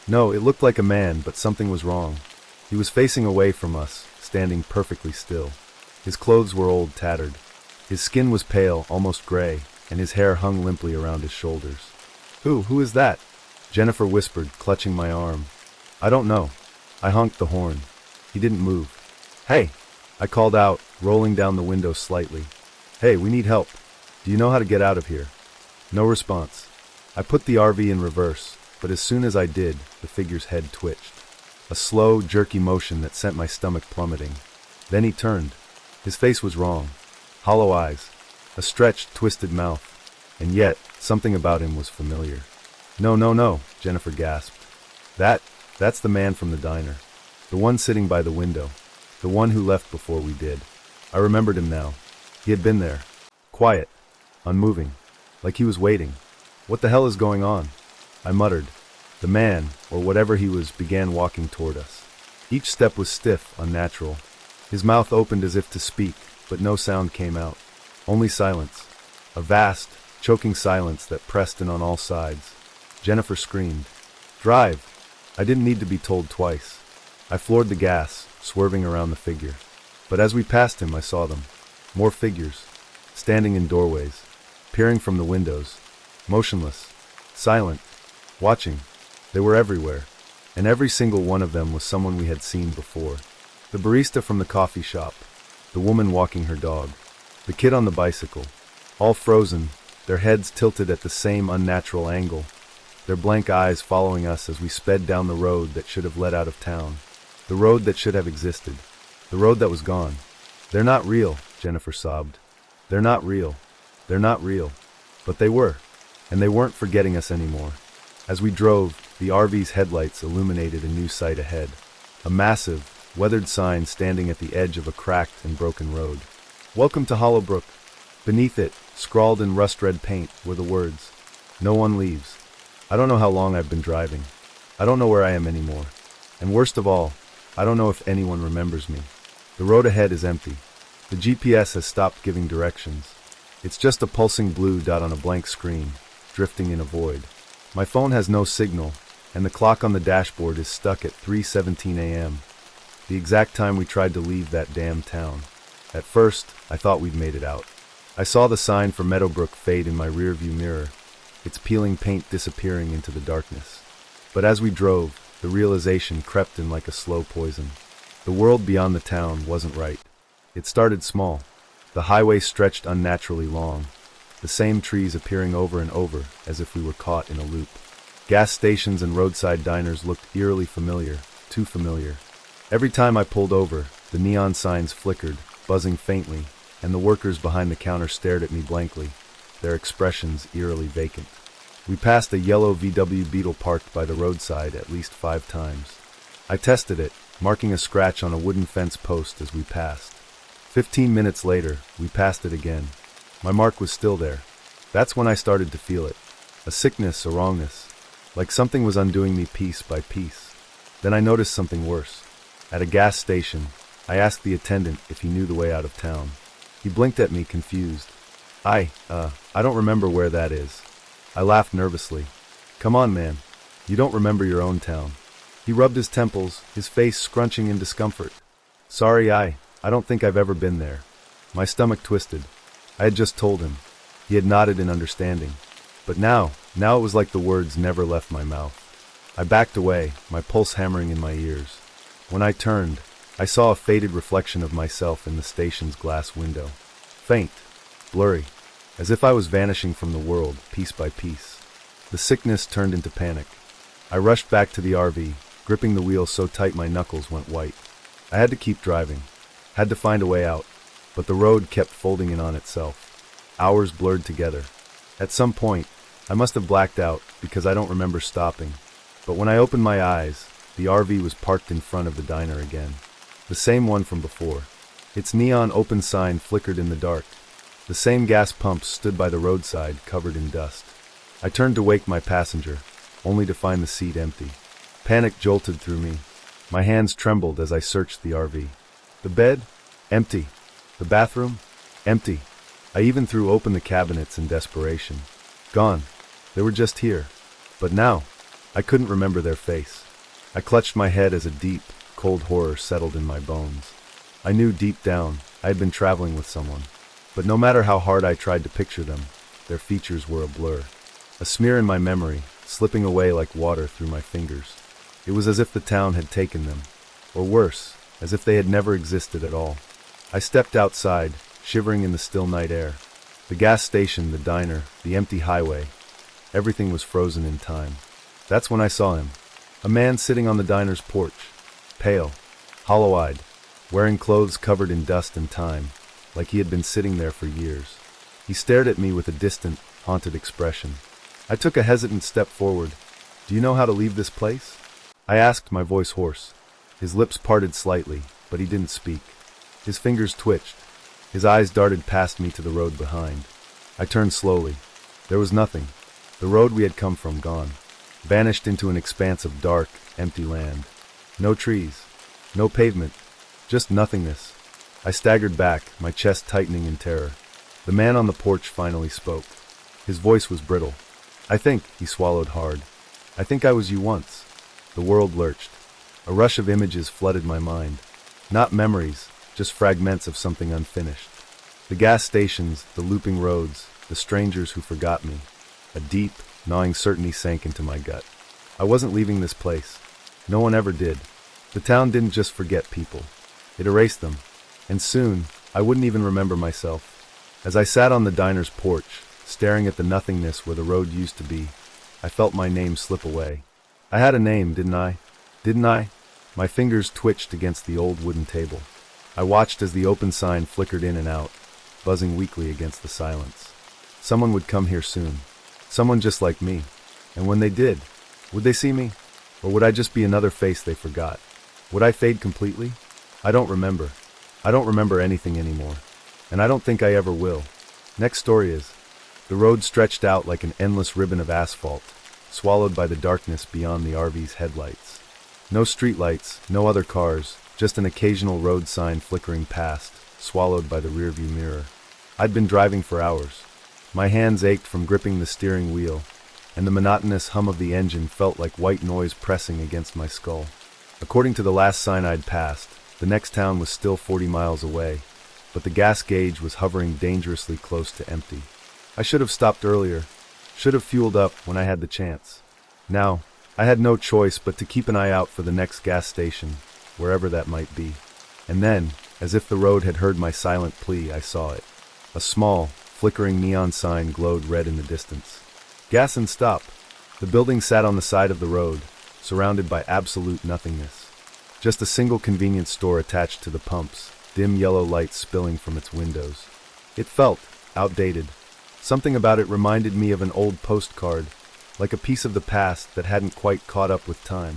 No, it looked like a man, but something was wrong. He was facing away from us, standing perfectly still. His clothes were old, tattered. His skin was pale, almost gray, and his hair hung limply around his shoulders. Who is that?" Jennifer whispered, clutching my arm. "I don't know." I honked the horn. He didn't move. "Hey!" I called out, rolling down the window slightly. "Hey, we need help. Do you know how to get out of here?" No response. I put the RV in reverse, but as soon as I did, the figure's head twitched. A slow, jerky motion that sent my stomach plummeting. Then he turned. His face was wrong. Hollow eyes, a stretched, twisted mouth, and yet something about him was familiar. No, Jennifer gasped. That's the man from the diner. The one sitting by the window. The one who left before we did. I remembered him now. He had been there. Quiet. Unmoving. Like he was waiting. "What the hell is going on?" I muttered. The man, or whatever he was, began walking toward us. Each step was stiff, unnatural. His mouth opened as if to speak, but no sound came out. Only silence. A vast, choking silence that pressed in on all sides. Jennifer screamed. "Drive!" I didn't need to be told twice. I floored the gas, swerving around the figure. But as we passed him, I saw them. More figures. Standing in doorways. Peering from the windows. Motionless. Silent. Watching. They were everywhere. And every single one of them was someone we had seen before. The barista from the coffee shop. The woman walking her dog. The kid on the bicycle. All frozen, their heads tilted at the same unnatural angle. Their blank eyes following us as we sped down the road that should have led out of town. The road that should have existed. The road that was gone. "They're not real," Jennifer sobbed. "They're not real. They're not real." But they were. And they weren't forgetting us anymore. As we drove, the RV's headlights illuminated a new sight ahead. A massive, weathered sign standing at the edge of a cracked and broken road. "Welcome to Hollowbrook." Beneath it, scrawled in rust-red paint, were the words, "No one leaves." I don't know how long I've been driving. I don't know where I am anymore. And worst of all, I don't know if anyone remembers me. The road ahead is empty. The GPS has stopped giving directions. It's just a pulsing blue dot on a blank screen, drifting in a void. My phone has no signal, and the clock on the dashboard is stuck at 3:17 a.m., the exact time we tried to leave that damn town. At first, I thought we'd made it out. I saw the sign for Meadowbrook fade in my rearview mirror, its peeling paint disappearing into the darkness. But as we drove, the realization crept in like a slow poison. The world beyond the town wasn't right. It started small. The highway stretched unnaturally long, the same trees appearing over and over as if we were caught in a loop. Gas stations and roadside diners looked eerily familiar, too familiar. Every time I pulled over, the neon signs flickered, buzzing faintly, and the workers behind the counter stared at me blankly, their expressions eerily vacant. We passed a yellow VW Beetle parked by the roadside at least 5 times. I tested it, marking a scratch on a wooden fence post as we passed. 15 minutes later, we passed it again. My mark was still there. That's when I started to feel it. A sickness, a wrongness. Like something was undoing me piece by piece. Then I noticed something worse. At a gas station, I asked the attendant if he knew the way out of town. He blinked at me, confused. I don't remember where that is. I laughed nervously. Come on, man. You don't remember your own town. He rubbed his temples, his face scrunching in discomfort. Sorry, I don't think I've ever been there. My stomach twisted. I had just told him. He had nodded in understanding. But now it was like the words never left my mouth. I backed away, my pulse hammering in my ears. When I turned, I saw a faded reflection of myself in the station's glass window. Faint, blurry, as if I was vanishing from the world, piece by piece. The sickness turned into panic. I rushed back to the RV, gripping the wheel so tight my knuckles went white. I had to keep driving, had to find a way out, but the road kept folding in on itself. Hours blurred together. At some point, I must have blacked out because I don't remember stopping. But when I opened my eyes, the RV was parked in front of the diner again. The same one from before. Its neon open sign flickered in the dark. The same gas pump stood by the roadside, covered in dust. I turned to wake my passenger, only to find the seat empty. Panic jolted through me. My hands trembled as I searched the RV. The bed? Empty. The bathroom? Empty. I even threw open the cabinets in desperation. Gone. They were just here. But now, I couldn't remember their face. I clutched my head as a deep, cold horror settled in my bones. I knew deep down I had been traveling with someone. But no matter how hard I tried to picture them, their features were a blur. A smear in my memory, slipping away like water through my fingers. It was as if the town had taken them. Or worse, as if they had never existed at all. I stepped outside, shivering in the still night air. The gas station, the diner, the empty highway. Everything was frozen in time. That's when I saw him. A man sitting on the diner's porch. Pale, hollow-eyed, wearing clothes covered in dust and time, like he had been sitting there for years. He stared at me with a distant, haunted expression. I took a hesitant step forward. Do you know how to leave this place? I asked, my voice hoarse. His lips parted slightly, but he didn't speak. His fingers twitched. His eyes darted past me to the road behind. I turned slowly. There was nothing. The road we had come from gone. Vanished into an expanse of dark, empty land. No trees. No pavement. Just nothingness. I staggered back, my chest tightening in terror. The man on the porch finally spoke. His voice was brittle. I think, he swallowed hard. I think I was you once. The world lurched. A rush of images flooded my mind. Not memories, just fragments of something unfinished. The gas stations, the looping roads, the strangers who forgot me. A deep, gnawing certainty sank into my gut. I wasn't leaving this place. No one ever did. The town didn't just forget people. It erased them. And soon, I wouldn't even remember myself. As I sat on the diner's porch, staring at the nothingness where the road used to be, I felt my name slip away. I had a name, didn't I? Didn't I? My fingers twitched against the old wooden table. I watched as the open sign flickered in and out, buzzing weakly against the silence. Someone would come here soon. Someone just like me. And when they did, would they see me? Or would I just be another face they forgot? Would I fade completely? I don't remember. I don't remember anything anymore. And I don't think I ever will. Next story is, the road stretched out like an endless ribbon of asphalt, swallowed by the darkness beyond the RV's headlights. No streetlights, no other cars, just an occasional road sign flickering past, swallowed by the rearview mirror. I'd been driving for hours. My hands ached from gripping the steering wheel, and the monotonous hum of the engine felt like white noise pressing against my skull. According to the last sign I'd passed, the next town was still 40 miles away, but the gas gauge was hovering dangerously close to empty. I should have stopped earlier, should have fueled up when I had the chance. Now, I had no choice but to keep an eye out for the next gas station, wherever that might be. And then, as if the road had heard my silent plea, I saw it. A small, flickering neon sign glowed red in the distance. Gas and stop. The building sat on the side of the road, surrounded by absolute nothingness. Just a single convenience store attached to the pumps, dim yellow lights spilling from its windows. It felt outdated. Something about it reminded me of an old postcard, like a piece of the past that hadn't quite caught up with time.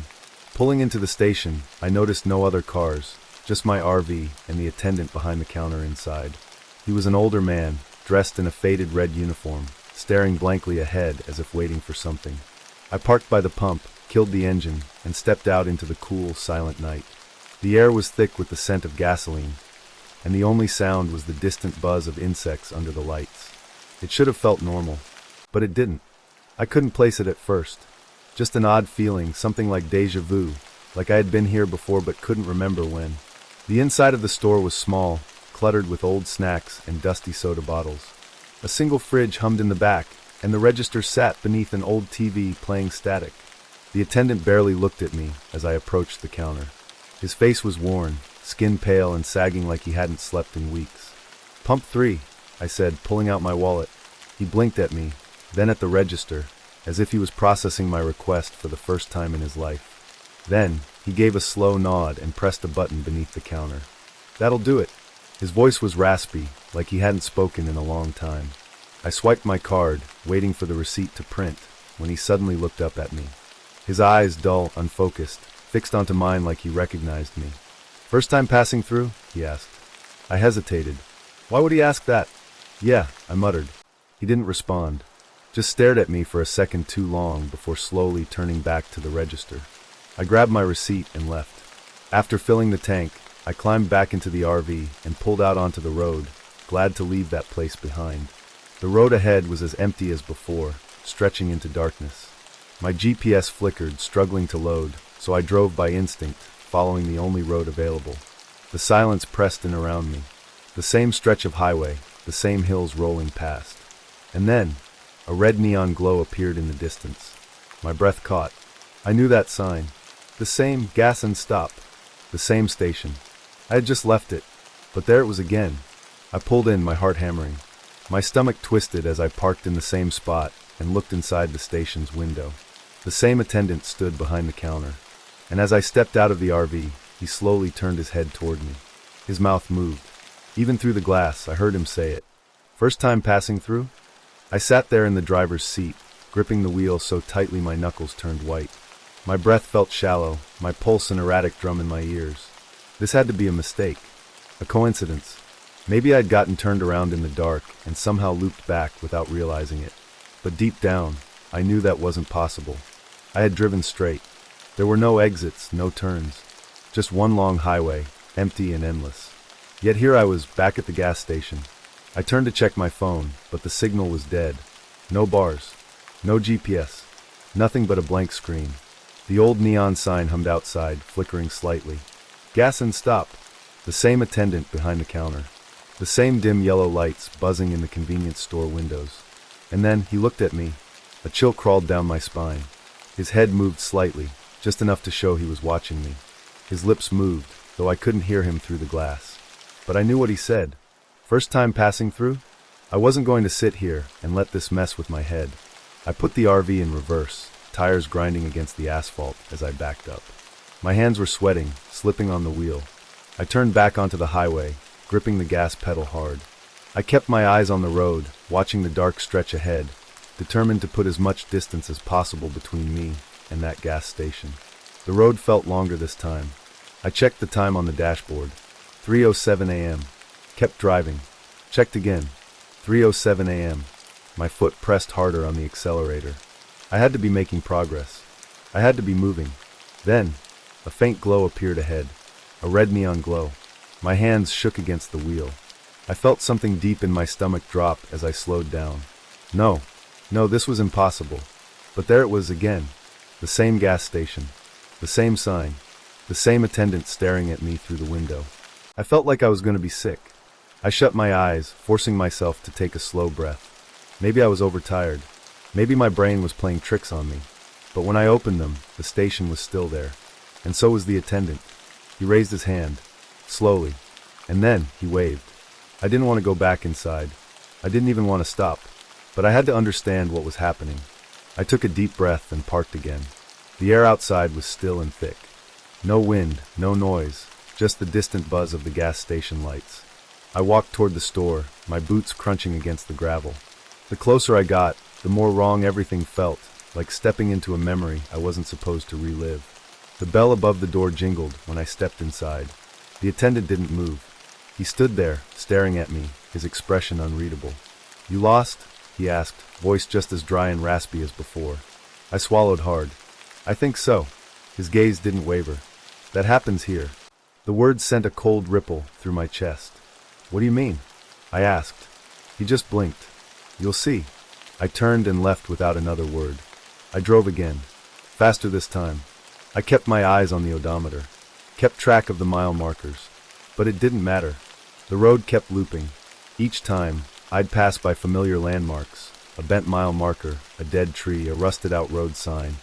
Pulling into the station, I noticed no other cars, just my RV and the attendant behind the counter inside. He was an older man, dressed in a faded red uniform, staring blankly ahead as if waiting for something. I parked by the pump, killed the engine, and stepped out into the cool, silent night. The air was thick with the scent of gasoline, and the only sound was the distant buzz of insects under the lights. It should have felt normal, but it didn't. I couldn't place it at first. Just an odd feeling, something like déjà vu, like I had been here before but couldn't remember when. The inside of the store was small, cluttered with old snacks and dusty soda bottles. A single fridge hummed in the back, and the register sat beneath an old TV playing static. The attendant barely looked at me as I approached the counter. His face was worn, skin pale and sagging like he hadn't slept in weeks. "Pump 3, I said, pulling out my wallet. He blinked at me, then at the register, as if he was processing my request for the first time in his life. Then, he gave a slow nod and pressed a button beneath the counter. "That'll do it." His voice was raspy, like he hadn't spoken in a long time. I swiped my card, waiting for the receipt to print, when he suddenly looked up at me. His eyes, dull, unfocused, fixed onto mine like he recognized me. "First time passing through?" he asked. I hesitated. Why would he ask that? "Yeah," I muttered. He didn't respond, just stared at me for a second too long before slowly turning back to the register. I grabbed my receipt and left. After filling the tank, I climbed back into the RV and pulled out onto the road, glad to leave that place behind. The road ahead was as empty as before, stretching into darkness. My GPS flickered, struggling to load, so I drove by instinct, following the only road available. The silence pressed in around me. The same stretch of highway, the same hills rolling past. And then, a red neon glow appeared in the distance. My breath caught. I knew that sign. The same gas and stop. The same station. I had just left it, but there it was again. I pulled in, my heart hammering. My stomach twisted as I parked in the same spot and looked inside the station's window. The same attendant stood behind the counter, and as I stepped out of the RV, he slowly turned his head toward me. His mouth moved. Even through the glass, I heard him say it. "First time passing through?" I sat there in the driver's seat, gripping the wheel so tightly my knuckles turned white. My breath felt shallow, my pulse an erratic drum in my ears. This had to be a mistake, a coincidence. Maybe I'd gotten turned around in the dark and somehow looped back without realizing it. But deep down, I knew that wasn't possible. I had driven straight. There were no exits, no turns. Just one long highway, empty and endless. Yet here I was, back at the gas station. I turned to check my phone, but the signal was dead. No bars. No GPS. Nothing but a blank screen. The old neon sign hummed outside, flickering slightly. "Gas and stop." The same attendant behind the counter. The same dim yellow lights buzzing in the convenience store windows. And then he looked at me. A chill crawled down my spine. His head moved slightly, just enough to show he was watching me. His lips moved, though I couldn't hear him through the glass. But I knew what he said. First time passing through? I wasn't going to sit here and let this mess with my head. I put the RV in reverse, tires grinding against the asphalt as I backed up. My hands were sweating, slipping on the wheel. I turned back onto the highway, gripping the gas pedal hard. I kept my eyes on the road, watching the dark stretch ahead, determined to put as much distance as possible between me and that gas station. The road felt longer this time. I checked the time on the dashboard. 3:07 a.m. Kept driving. Checked again. 3:07 a.m. My foot pressed harder on the accelerator. I had to be making progress. I had to be moving. Then, a faint glow appeared ahead. A red neon glow. My hands shook against the wheel. I felt something deep in my stomach drop as I slowed down. No, this was impossible. But there it was again. The same gas station. The same sign. The same attendant staring at me through the window. I felt like I was going to be sick. I shut my eyes, forcing myself to take a slow breath. Maybe I was overtired. Maybe my brain was playing tricks on me. But when I opened them, the station was still there. And so was the attendant. He raised his hand, slowly, and then he waved. I didn't want to go back inside. I didn't even want to stop. But I had to understand what was happening. I took a deep breath and parked again. The air outside was still and thick. No wind, no noise, just the distant buzz of the gas station lights. I walked toward the store, my boots crunching against the gravel. The closer I got, the more wrong everything felt, like stepping into a memory I wasn't supposed to relive. The bell above the door jingled when I stepped inside. The attendant didn't move. He stood there, staring at me, his expression unreadable. "You lost?" he asked, voice just as dry and raspy as before. I swallowed hard. "I think so." His gaze didn't waver. "That happens here." The words sent a cold ripple through my chest. "What do you mean?" I asked. He just blinked. "You'll see." I turned and left without another word. I drove again. Faster this time. I kept my eyes on the odometer. Kept track of the mile markers. But it didn't matter. The road kept looping. Each time, I'd pass by familiar landmarks, a bent mile marker, a dead tree, a rusted-out road sign,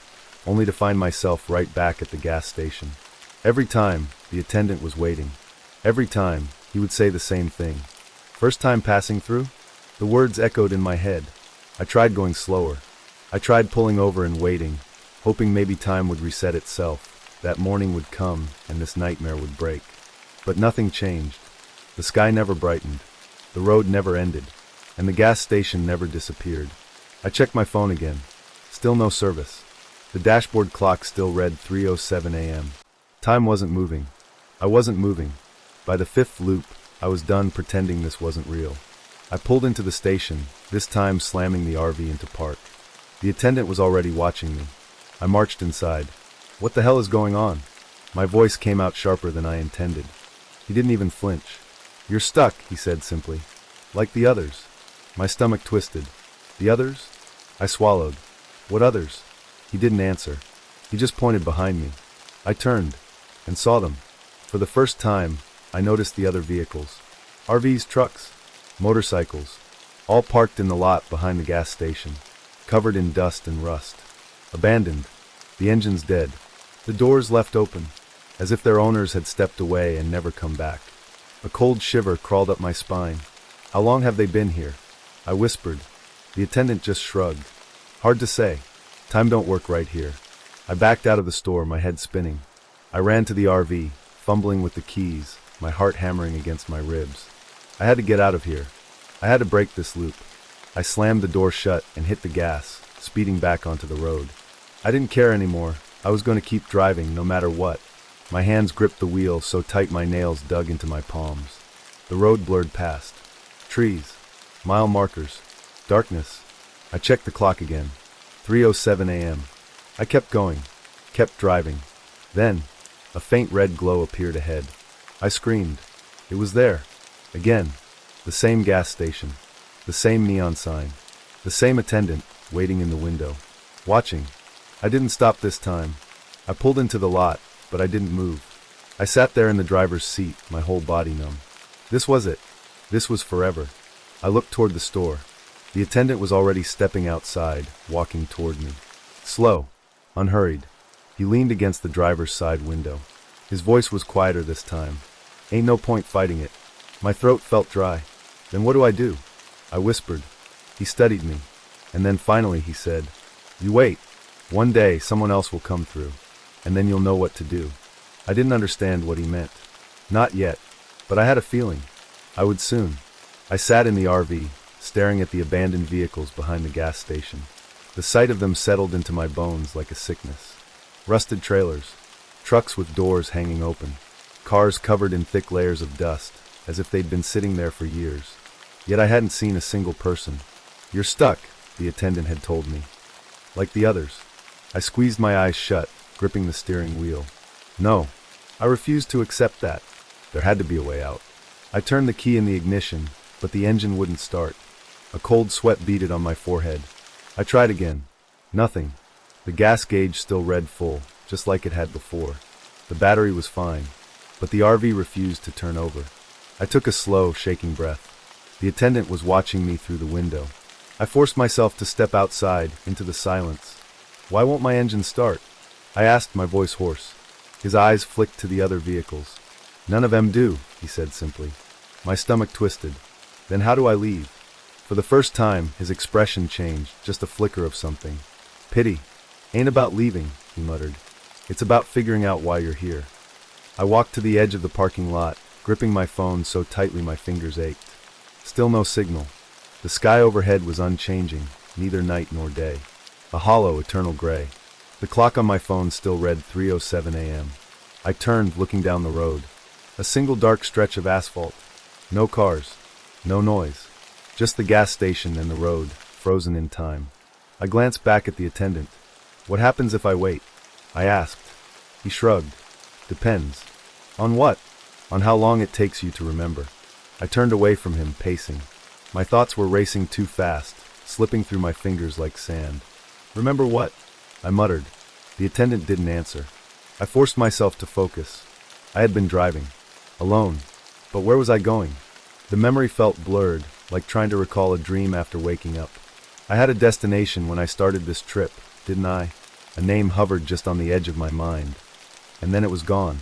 only to find myself right back at the gas station. Every time, the attendant was waiting. Every time, he would say the same thing. "First time passing through?" The words echoed in my head. I tried going slower. I tried pulling over and waiting, hoping maybe time would reset itself, that morning would come, and this nightmare would break. But nothing changed. The sky never brightened. The road never ended. And the gas station never disappeared. I checked my phone again. Still no service. The dashboard clock still read 3:07 a.m. Time wasn't moving. I wasn't moving. By the fifth loop, I was done pretending this wasn't real. I pulled into the station, this time slamming the RV into park. The attendant was already watching me. I marched inside. "What the hell is going on?" My voice came out sharper than I intended. He didn't even flinch. "You're stuck," he said simply. "Like the others." My stomach twisted. "The others?" I swallowed. "What others?" He didn't answer. He just pointed behind me. I turned and saw them. For the first time, I noticed the other vehicles. RVs, trucks, motorcycles, all parked in the lot behind the gas station, covered in dust and rust. Abandoned. The engines dead. The doors left open, as if their owners had stepped away and never come back. A cold shiver crawled up my spine. "How long have they been here?" I whispered. The attendant just shrugged. "Hard to say. Time don't work right here." I backed out of the store, my head spinning. I ran to the RV, fumbling with the keys, my heart hammering against my ribs. I had to get out of here. I had to break this loop. I slammed the door shut and hit the gas, speeding back onto the road. I didn't care anymore. I was going to keep driving no matter what. My hands gripped the wheel so tight my nails dug into my palms. The road blurred past. Trees. Mile markers. Darkness. I checked the clock again. 3:07 a.m. I kept going. Kept driving. Then, a faint red glow appeared ahead. I screamed. It was there. Again. The same gas station. The same neon sign. The same attendant, waiting in the window. Watching. I didn't stop this time. I pulled into the lot, but I didn't move. I sat there in the driver's seat, my whole body numb. This was it. This was forever. I looked toward the store. The attendant was already stepping outside, walking toward me. Slow. Unhurried. He leaned against the driver's side window. His voice was quieter this time. "Ain't no point fighting it." My throat felt dry. "Then what do I do?" I whispered. He studied me. And then finally he said, "You wait. One day someone else will come through. And then you'll know what to do." I didn't understand what he meant. Not yet. But I had a feeling. I would soon. I sat in the RV, staring at the abandoned vehicles behind the gas station. The sight of them settled into my bones like a sickness. Rusted trailers. Trucks with doors hanging open. Cars covered in thick layers of dust, as if they'd been sitting there for years. Yet I hadn't seen a single person. "You're stuck," the attendant had told me. Like the others. I squeezed my eyes shut, gripping the steering wheel. No. I refused to accept that. There had to be a way out. I turned the key in the ignition, but the engine wouldn't start. A cold sweat beaded on my forehead. I tried again. Nothing. The gas gauge still read full, just like it had before. The battery was fine, but the RV refused to turn over. I took a slow, shaking breath. The attendant was watching me through the window. I forced myself to step outside, into the silence. "Why won't my engine start?" I asked, my voice hoarse. His eyes flicked to the other vehicles. "None of them do," he said simply. My stomach twisted. "Then how do I leave?" For the first time, his expression changed, just a flicker of something. "Pity. Ain't about leaving," he muttered. "It's about figuring out why you're here." I walked to the edge of the parking lot, gripping my phone so tightly my fingers ached. Still no signal. The sky overhead was unchanging, neither night nor day. A hollow, eternal gray. The clock on my phone still read 3:07 a.m. I turned, looking down the road. A single dark stretch of asphalt. No cars. No noise. Just the gas station and the road, frozen in time. I glanced back at the attendant. "What happens if I wait?" I asked. He shrugged. "Depends." "On what?" "On how long it takes you to remember." I turned away from him, pacing. My thoughts were racing too fast, slipping through my fingers like sand. "Remember what?" I muttered. The attendant didn't answer. I forced myself to focus. I had been driving. Alone. But where was I going? The memory felt blurred, like trying to recall a dream after waking up. I had a destination when I started this trip, didn't I? A name hovered just on the edge of my mind. And then it was gone.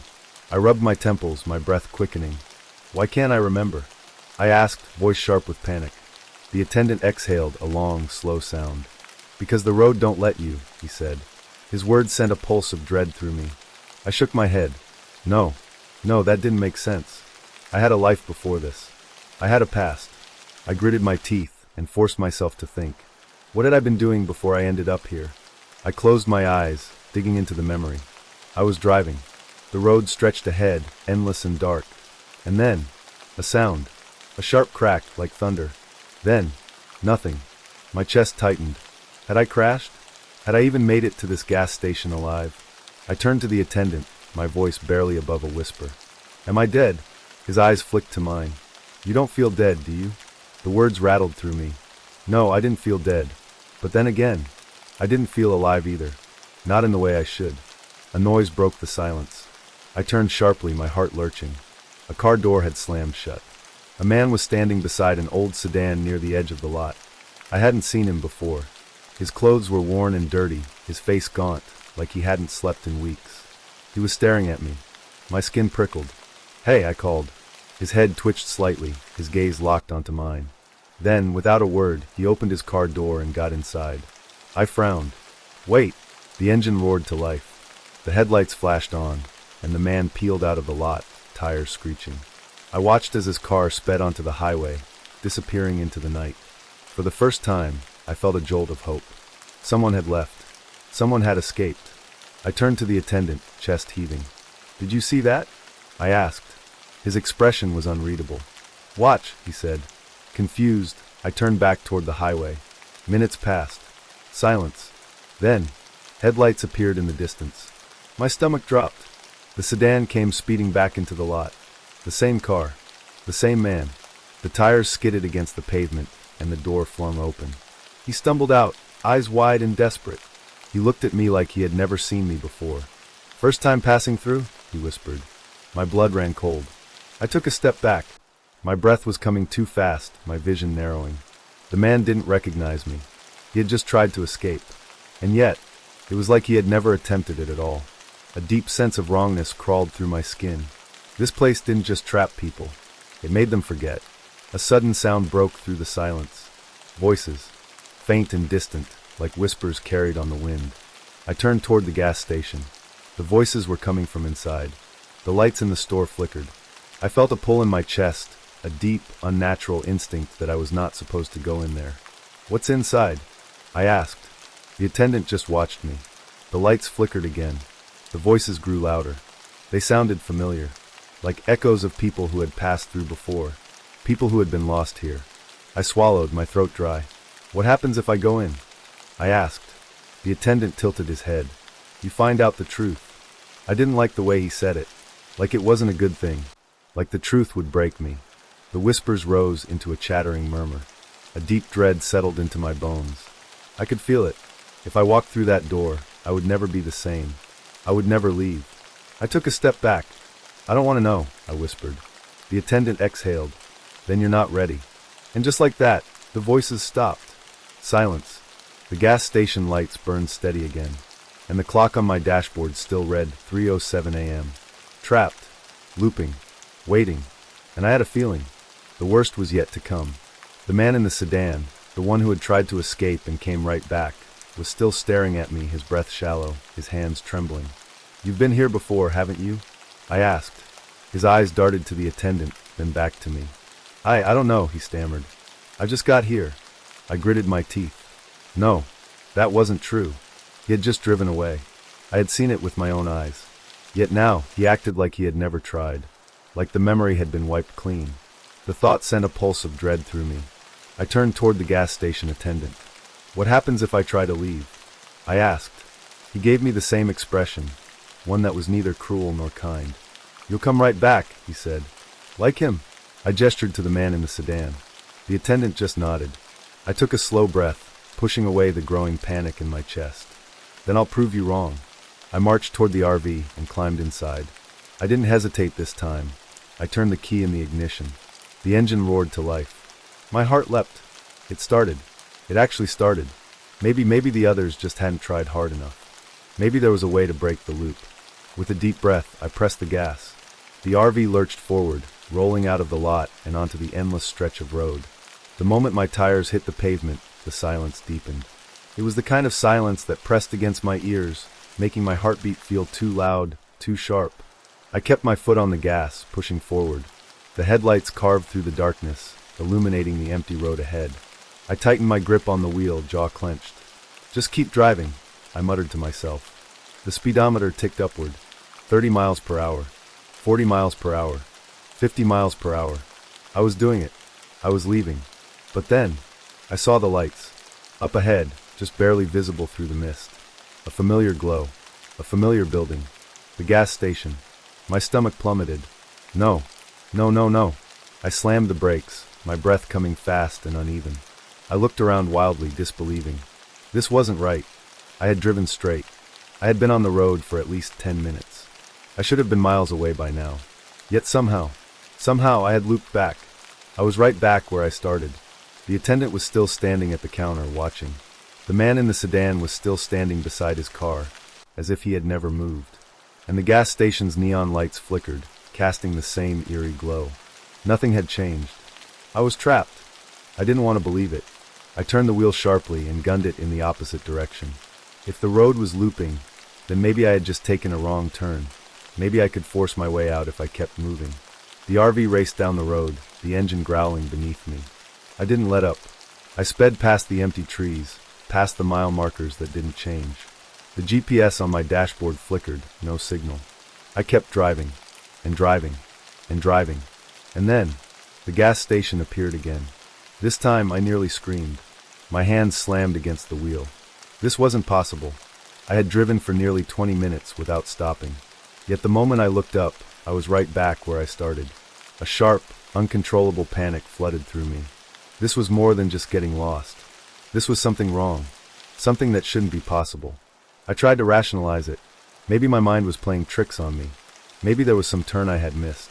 I rubbed my temples, my breath quickening. "Why can't I remember?" I asked, voice sharp with panic. The attendant exhaled, a long, slow sound. "Because the road don't let you," he said. His words sent a pulse of dread through me. I shook my head. No, that didn't make sense. I had a life before this. I had a past. I gritted my teeth and forced myself to think. What had I been doing before I ended up here? I closed my eyes, digging into the memory. I was driving. The road stretched ahead, endless and dark. And then, a sound. A sharp crack, like thunder. Then, nothing. My chest tightened. Had I crashed? Had I even made it to this gas station alive? I turned to the attendant, my voice barely above a whisper. "Am I dead?" His eyes flicked to mine. "You don't feel dead, do you?" The words rattled through me. No, I didn't feel dead. But then again, I didn't feel alive either. Not in the way I should. A noise broke the silence. I turned sharply, my heart lurching. A car door had slammed shut. A man was standing beside an old sedan near the edge of the lot. I hadn't seen him before. His clothes were worn and dirty, his face gaunt, like he hadn't slept in weeks. He was staring at me. My skin prickled. "Hey," I called. His head twitched slightly, his gaze locked onto mine. Then, without a word, he opened his car door and got inside. I frowned. "Wait!" The engine roared to life. The headlights flashed on, and the man peeled out of the lot, tires screeching. I watched as his car sped onto the highway, disappearing into the night. For the first time, I felt a jolt of hope. Someone had left. Someone had escaped. I turned to the attendant, chest heaving. "Did you see that?" I asked. His expression was unreadable. "Watch," he said. Confused, I turned back toward the highway. Minutes passed. Silence. Then, headlights appeared in the distance. My stomach dropped. The sedan came speeding back into the lot. The same car. The same man. The tires skidded against the pavement, and the door flung open. He stumbled out, eyes wide and desperate. He looked at me like he had never seen me before. "First time passing through?" he whispered. My blood ran cold. I took a step back. My breath was coming too fast, my vision narrowing. The man didn't recognize me. He had just tried to escape. And yet, it was like he had never attempted it at all. A deep sense of wrongness crawled through my skin. This place didn't just trap people. It made them forget. A sudden sound broke through the silence. Voices. Faint and distant, like whispers carried on the wind. I turned toward the gas station. The voices were coming from inside. The lights in the store flickered. I felt a pull in my chest, a deep, unnatural instinct that I was not supposed to go in there. "What's inside?" I asked. The attendant just watched me. The lights flickered again. The voices grew louder. They sounded familiar, like echoes of people who had passed through before, people who had been lost here. I swallowed, my throat dry. "What happens if I go in?" I asked. The attendant tilted his head. "You find out the truth." I didn't like the way he said it, like it wasn't a good thing, like the truth would break me. The whispers rose into a chattering murmur. A deep dread settled into my bones. I could feel it. If I walked through that door, I would never be the same. I would never leave. I took a step back. I don't want to know, I whispered. The attendant exhaled. Then you're not ready. And just like that, the voices stopped. Silence. The gas station lights burned steady again, and the clock on my dashboard still read 3:07 a.m. Trapped, looping, waiting, and I had a feeling. The worst was yet to come. The man in the sedan, the one who had tried to escape and came right back, was still staring at me, his breath shallow, his hands trembling. You've been here before, haven't you? I asked. His eyes darted to the attendant, then back to me. I don't know, he stammered. I just got here. I gritted my teeth. No, that wasn't true. He had just driven away. I had seen it with my own eyes. Yet now, he acted like he had never tried, like the memory had been wiped clean. The thought sent a pulse of dread through me. I turned toward the gas station attendant. What happens if I try to leave? I asked. He gave me the same expression, one that was neither cruel nor kind. You'll come right back, he said. Like him? I gestured to the man in the sedan. The attendant just nodded. I took a slow breath, pushing away the growing panic in my chest. Then I'll prove you wrong. I marched toward the RV and climbed inside. I didn't hesitate this time. I turned the key in the ignition. The engine roared to life. My heart leapt. It started. It actually started. Maybe the others just hadn't tried hard enough. Maybe there was a way to break the loop. With a deep breath, I pressed the gas. The RV lurched forward, rolling out of the lot and onto the endless stretch of road. The moment my tires hit the pavement, the silence deepened. It was the kind of silence that pressed against my ears, making my heartbeat feel too loud, too sharp. I kept my foot on the gas, pushing forward. The headlights carved through the darkness, illuminating the empty road ahead. I tightened my grip on the wheel, jaw clenched. Just keep driving, I muttered to myself. The speedometer ticked upward. 30 miles per hour, 40 miles per hour, 50 miles per hour. I was doing it. I was leaving. But then, I saw the lights. Up ahead, just barely visible through the mist. A familiar glow. A familiar building. The gas station. My stomach plummeted. No. I slammed the brakes, my breath coming fast and uneven. I looked around wildly, disbelieving. This wasn't right. I had driven straight. I had been on the road for at least 10 minutes. I should have been miles away by now. Yet somehow I had looped back. I was right back where I started. The attendant was still standing at the counter, watching. The man in the sedan was still standing beside his car, as if he had never moved. And the gas station's neon lights flickered, casting the same eerie glow. Nothing had changed. I was trapped. I didn't want to believe it. I turned the wheel sharply and gunned it in the opposite direction. If the road was looping, then maybe I had just taken a wrong turn. Maybe I could force my way out if I kept moving. The RV raced down the road, the engine growling beneath me. I didn't let up. I sped past the empty trees, past the mile markers that didn't change. The GPS on my dashboard flickered, no signal. I kept driving, and driving, and driving. And then, the gas station appeared again. This time I nearly screamed. My hands slammed against the wheel. This wasn't possible. I had driven for nearly 20 minutes without stopping. Yet the moment I looked up, I was right back where I started. A sharp, uncontrollable panic flooded through me. This was more than just getting lost. This was something wrong. Something that shouldn't be possible. I tried to rationalize it. Maybe my mind was playing tricks on me. Maybe there was some turn I had missed.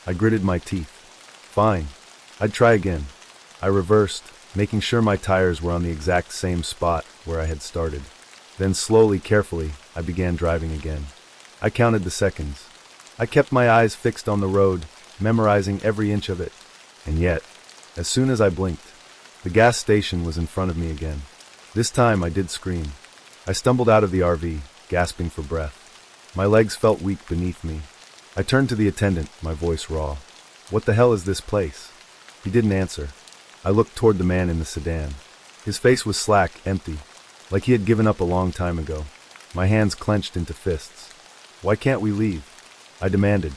I gritted my teeth. Fine. I'd try again. I reversed, making sure my tires were on the exact same spot where I had started. Then slowly, carefully, I began driving again. I counted the seconds. I kept my eyes fixed on the road, memorizing every inch of it. And yet, as soon as I blinked, the gas station was in front of me again. This time I did scream. I stumbled out of the RV, gasping for breath. My legs felt weak beneath me. I turned to the attendant, my voice raw. What the hell is this place? He didn't answer. I looked toward the man in the sedan. His face was slack, empty, like he had given up a long time ago. My hands clenched into fists. Why can't we leave? I demanded.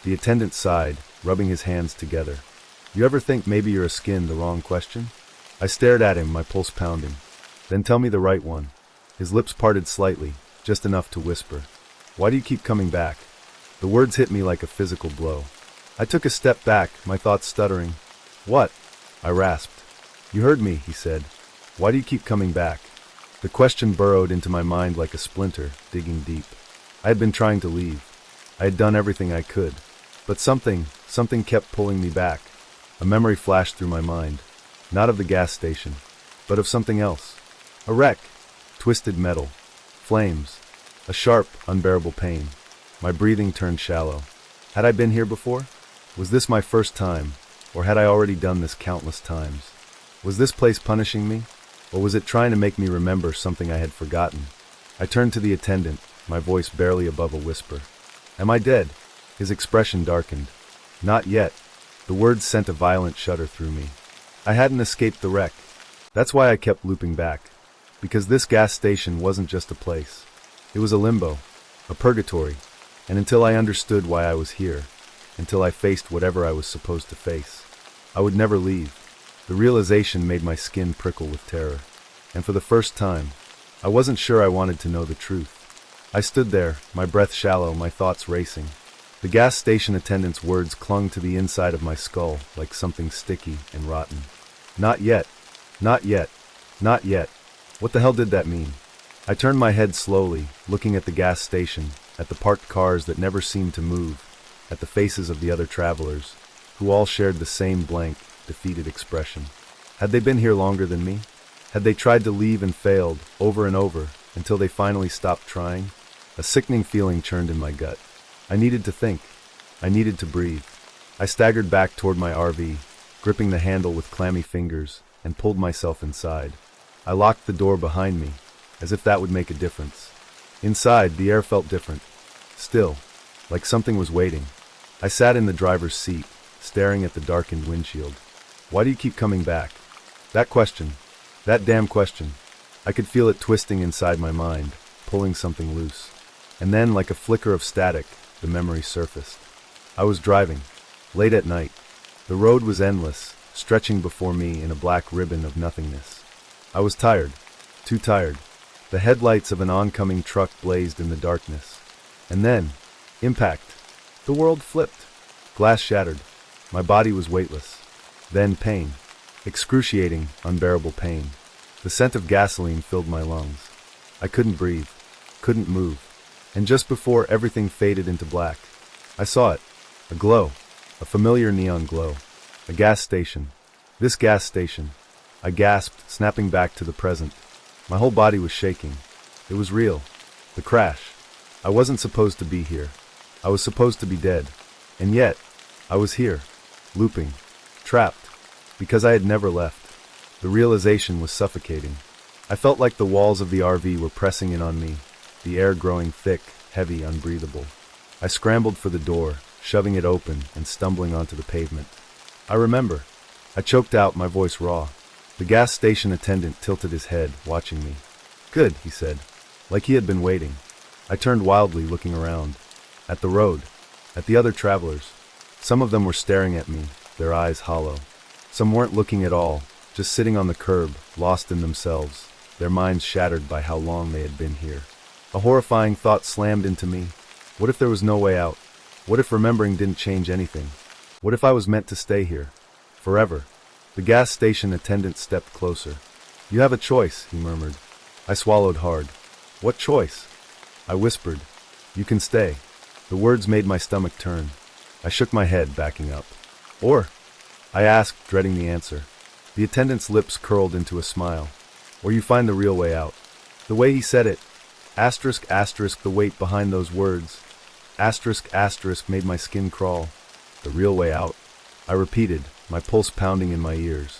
The attendant sighed, rubbing his hands together. You ever think maybe you're a skin the wrong question? I stared at him, my pulse pounding. Then tell me the right one. His lips parted slightly, just enough to whisper. Why do you keep coming back? The words hit me like a physical blow. I took a step back, my thoughts stuttering. What? I rasped. You heard me, he said. Why do you keep coming back? The question burrowed into my mind like a splinter, digging deep. I had been trying to leave. I had done everything I could. But something kept pulling me back. A memory flashed through my mind. Not of the gas station, but of something else. A wreck. Twisted metal. Flames. A sharp, unbearable pain. My breathing turned shallow. Had I been here before? Was this my first time, or had I already done this countless times? Was this place punishing me, or was it trying to make me remember something I had forgotten? I turned to the attendant, my voice barely above a whisper. Am I dead? His expression darkened. Not yet. The words sent a violent shudder through me. I hadn't escaped the wreck. That's why I kept looping back. Because this gas station wasn't just a place. It was a limbo, a purgatory, and until I understood why I was here, until I faced whatever I was supposed to face, I would never leave. The realization made my skin prickle with terror. And for the first time, I wasn't sure I wanted to know the truth. I stood there, my breath shallow, my thoughts racing. The gas station attendant's words clung to the inside of my skull like something sticky and rotten. Not yet. Not yet. Not yet. What the hell did that mean? I turned my head slowly, looking at the gas station, at the parked cars that never seemed to move, at the faces of the other travelers, who all shared the same blank, defeated expression. Had they been here longer than me? Had they tried to leave and failed, over and over, until they finally stopped trying? A sickening feeling churned in my gut. I needed to think. I needed to breathe. I staggered back toward my RV, gripping the handle with clammy fingers, and pulled myself inside. I locked the door behind me, as if that would make a difference. Inside, the air felt different. Still, like something was waiting. I sat in the driver's seat, staring at the darkened windshield. Why do you keep coming back? That question. That damn question. I could feel it twisting inside my mind, pulling something loose. And then, like a flicker of static, the memory surfaced. I was driving, late at night. The road was endless, stretching before me in a black ribbon of nothingness. I was tired, too tired. The headlights of an oncoming truck blazed in the darkness. And then, impact. The world flipped. Glass shattered. My body was weightless. Then pain. Excruciating, unbearable pain. The scent of gasoline filled my lungs. I couldn't breathe, couldn't move. And just before everything faded into black, I saw it. A glow. A familiar neon glow. A gas station. This gas station. I gasped, snapping back to the present. My whole body was shaking. It was real. The crash. I wasn't supposed to be here. I was supposed to be dead. And yet, I was here. Looping. Trapped. Because I had never left. The realization was suffocating. I felt like the walls of the RV were pressing in on me, the air growing thick, heavy, unbreathable. I scrambled for the door, shoving it open and stumbling onto the pavement. I remember. I choked out, my voice raw. The gas station attendant tilted his head, watching me. Good, he said, like he had been waiting. I turned wildly, looking around. At the road. At the other travelers. Some of them were staring at me, their eyes hollow. Some weren't looking at all, just sitting on the curb, lost in themselves, their minds shattered by how long they had been here. A horrifying thought slammed into me. What if there was no way out? What if remembering didn't change anything? What if I was meant to stay here? Forever? The gas station attendant stepped closer. You have a choice, he murmured. I swallowed hard. What choice? I whispered. You can stay. The words made my stomach turn. I shook my head, backing up. Or? I asked, dreading the answer. The attendant's lips curled into a smile. Or you find the real way out. The way he said it, asterisk, asterisk, the weight behind those words, asterisk, asterisk, made my skin crawl. The real way out. I repeated, my pulse pounding in my ears.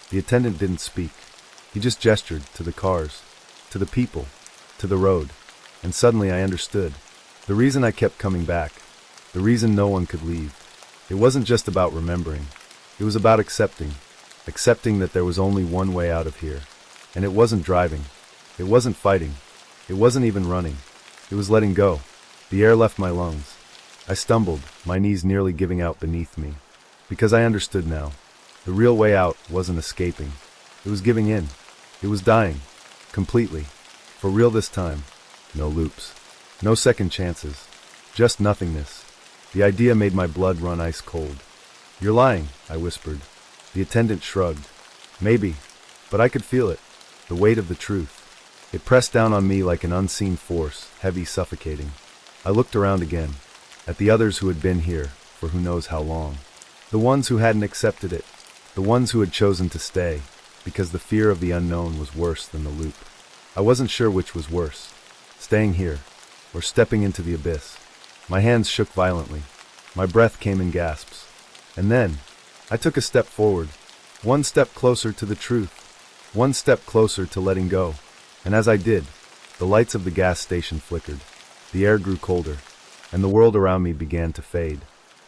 The attendant didn't speak. He just gestured to the cars, to the people, to the road. And suddenly I understood. The reason I kept coming back, the reason no one could leave. It wasn't just about remembering. It was about accepting that there was only one way out of here. And it wasn't driving. It wasn't fighting. It wasn't even running. It was letting go. The air left my lungs. I stumbled, my knees nearly giving out beneath me. Because I understood now. The real way out wasn't escaping. It was giving in. It was dying. Completely. For real this time. No loops. No second chances. Just nothingness. The idea made my blood run ice cold. You're lying, I whispered. The attendant shrugged. Maybe. But I could feel it. The weight of the truth. It pressed down on me like an unseen force, heavy, suffocating. I looked around again, at the others who had been here for who knows how long. The ones who hadn't accepted it, the ones who had chosen to stay, because the fear of the unknown was worse than the loop. I wasn't sure which was worse, staying here, or stepping into the abyss. My hands shook violently. My breath came in gasps. And then, I took a step forward, one step closer to the truth, one step closer to letting go. And as I did, the lights of the gas station flickered, the air grew colder, and the world around me began to fade.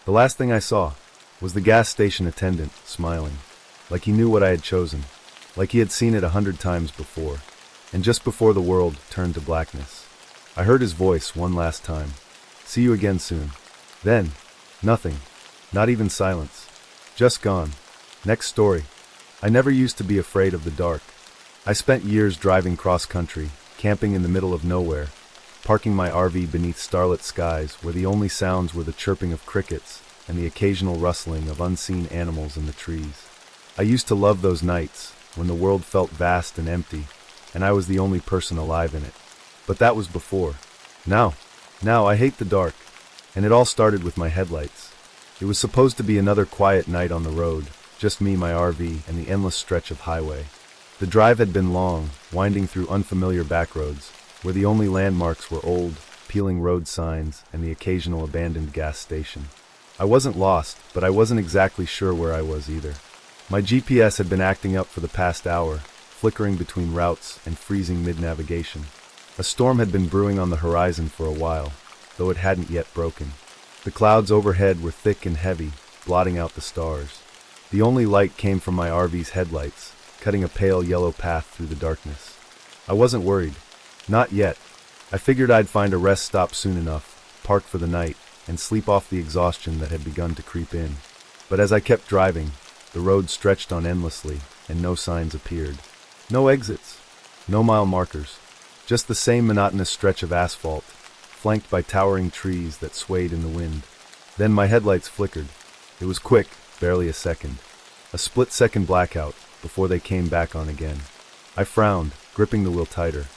The last thing I saw was the gas station attendant smiling, like he knew what I had chosen, like he had seen it 100 times before. And just before the world turned to blackness, I heard his voice one last time. "See you again soon." Then, nothing, not even silence. Just gone. Next story. I never used to be afraid of the dark. I spent years driving cross-country, camping in the middle of nowhere, parking my RV beneath starlit skies where the only sounds were the chirping of crickets and the occasional rustling of unseen animals in the trees. I used to love those nights when the world felt vast and empty, and I was the only person alive in it. But that was before. Now I hate the dark, and it all started with my headlights. It was supposed to be another quiet night on the road, just me, my RV, and the endless stretch of highway. The drive had been long, winding through unfamiliar backroads, where the only landmarks were old, peeling road signs and the occasional abandoned gas station. I wasn't lost, but I wasn't exactly sure where I was either. My GPS had been acting up for the past hour, flickering between routes and freezing mid-navigation. A storm had been brewing on the horizon for a while, though it hadn't yet broken. The clouds overhead were thick and heavy, blotting out the stars. The only light came from my RV's headlights, cutting a pale yellow path through the darkness. I wasn't worried. Not yet. I figured I'd find a rest stop soon enough, park for the night, and sleep off the exhaustion that had begun to creep in. But as I kept driving, the road stretched on endlessly, and no signs appeared. No exits. No mile markers. Just the same monotonous stretch of asphalt, flanked by towering trees that swayed in the wind. Then my headlights flickered. It was quick, barely a second. A split-second blackout, before they came back on again. I frowned, gripping the wheel tighter.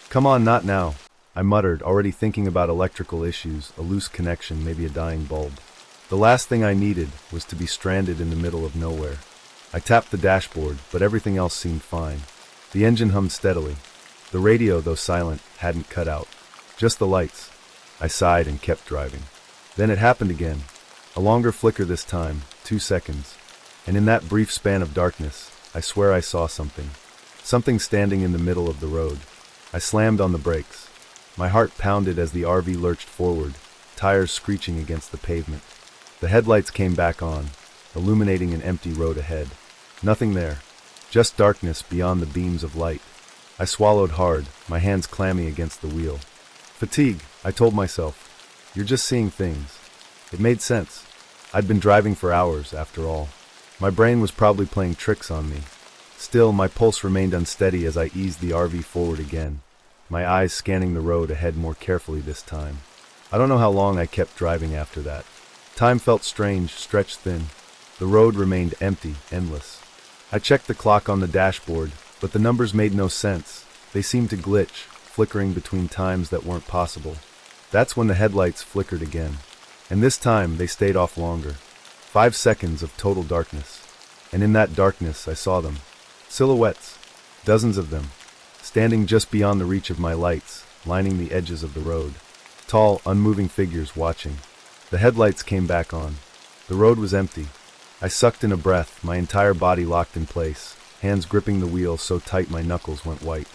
"Come on, not now," I muttered, already thinking about electrical issues, a loose connection, maybe a dying bulb. The last thing I needed was to be stranded in the middle of nowhere. I tapped the dashboard, but everything else seemed fine. The engine hummed steadily. The radio, though silent, hadn't cut out. Just the lights. I sighed and kept driving. Then it happened again. A longer flicker this time, 2 seconds. And in that brief span of darkness, I swear I saw something. Something standing in the middle of the road. I slammed on the brakes. My heart pounded as the RV lurched forward, tires screeching against the pavement. The headlights came back on, illuminating an empty road ahead. Nothing there. Just darkness beyond the beams of light. I swallowed hard, my hands clammy against the wheel. Fatigue, I told myself. You're just seeing things. It made sense. I'd been driving for hours, after all. My brain was probably playing tricks on me. Still, my pulse remained unsteady as I eased the RV forward again, my eyes scanning the road ahead more carefully this time. I don't know how long I kept driving after that. Time felt strange, stretched thin. The road remained empty, endless. I checked the clock on the dashboard, but the numbers made no sense. They seemed to glitch, flickering between times that weren't possible. That's when the headlights flickered again. And this time, they stayed off longer. 5 seconds of total darkness. And in that darkness, I saw them. Silhouettes. Dozens of them. Standing just beyond the reach of my lights, lining the edges of the road. Tall, unmoving figures watching. The headlights came back on. The road was empty. I sucked in a breath, my entire body locked in place, hands gripping the wheel so tight my knuckles went white.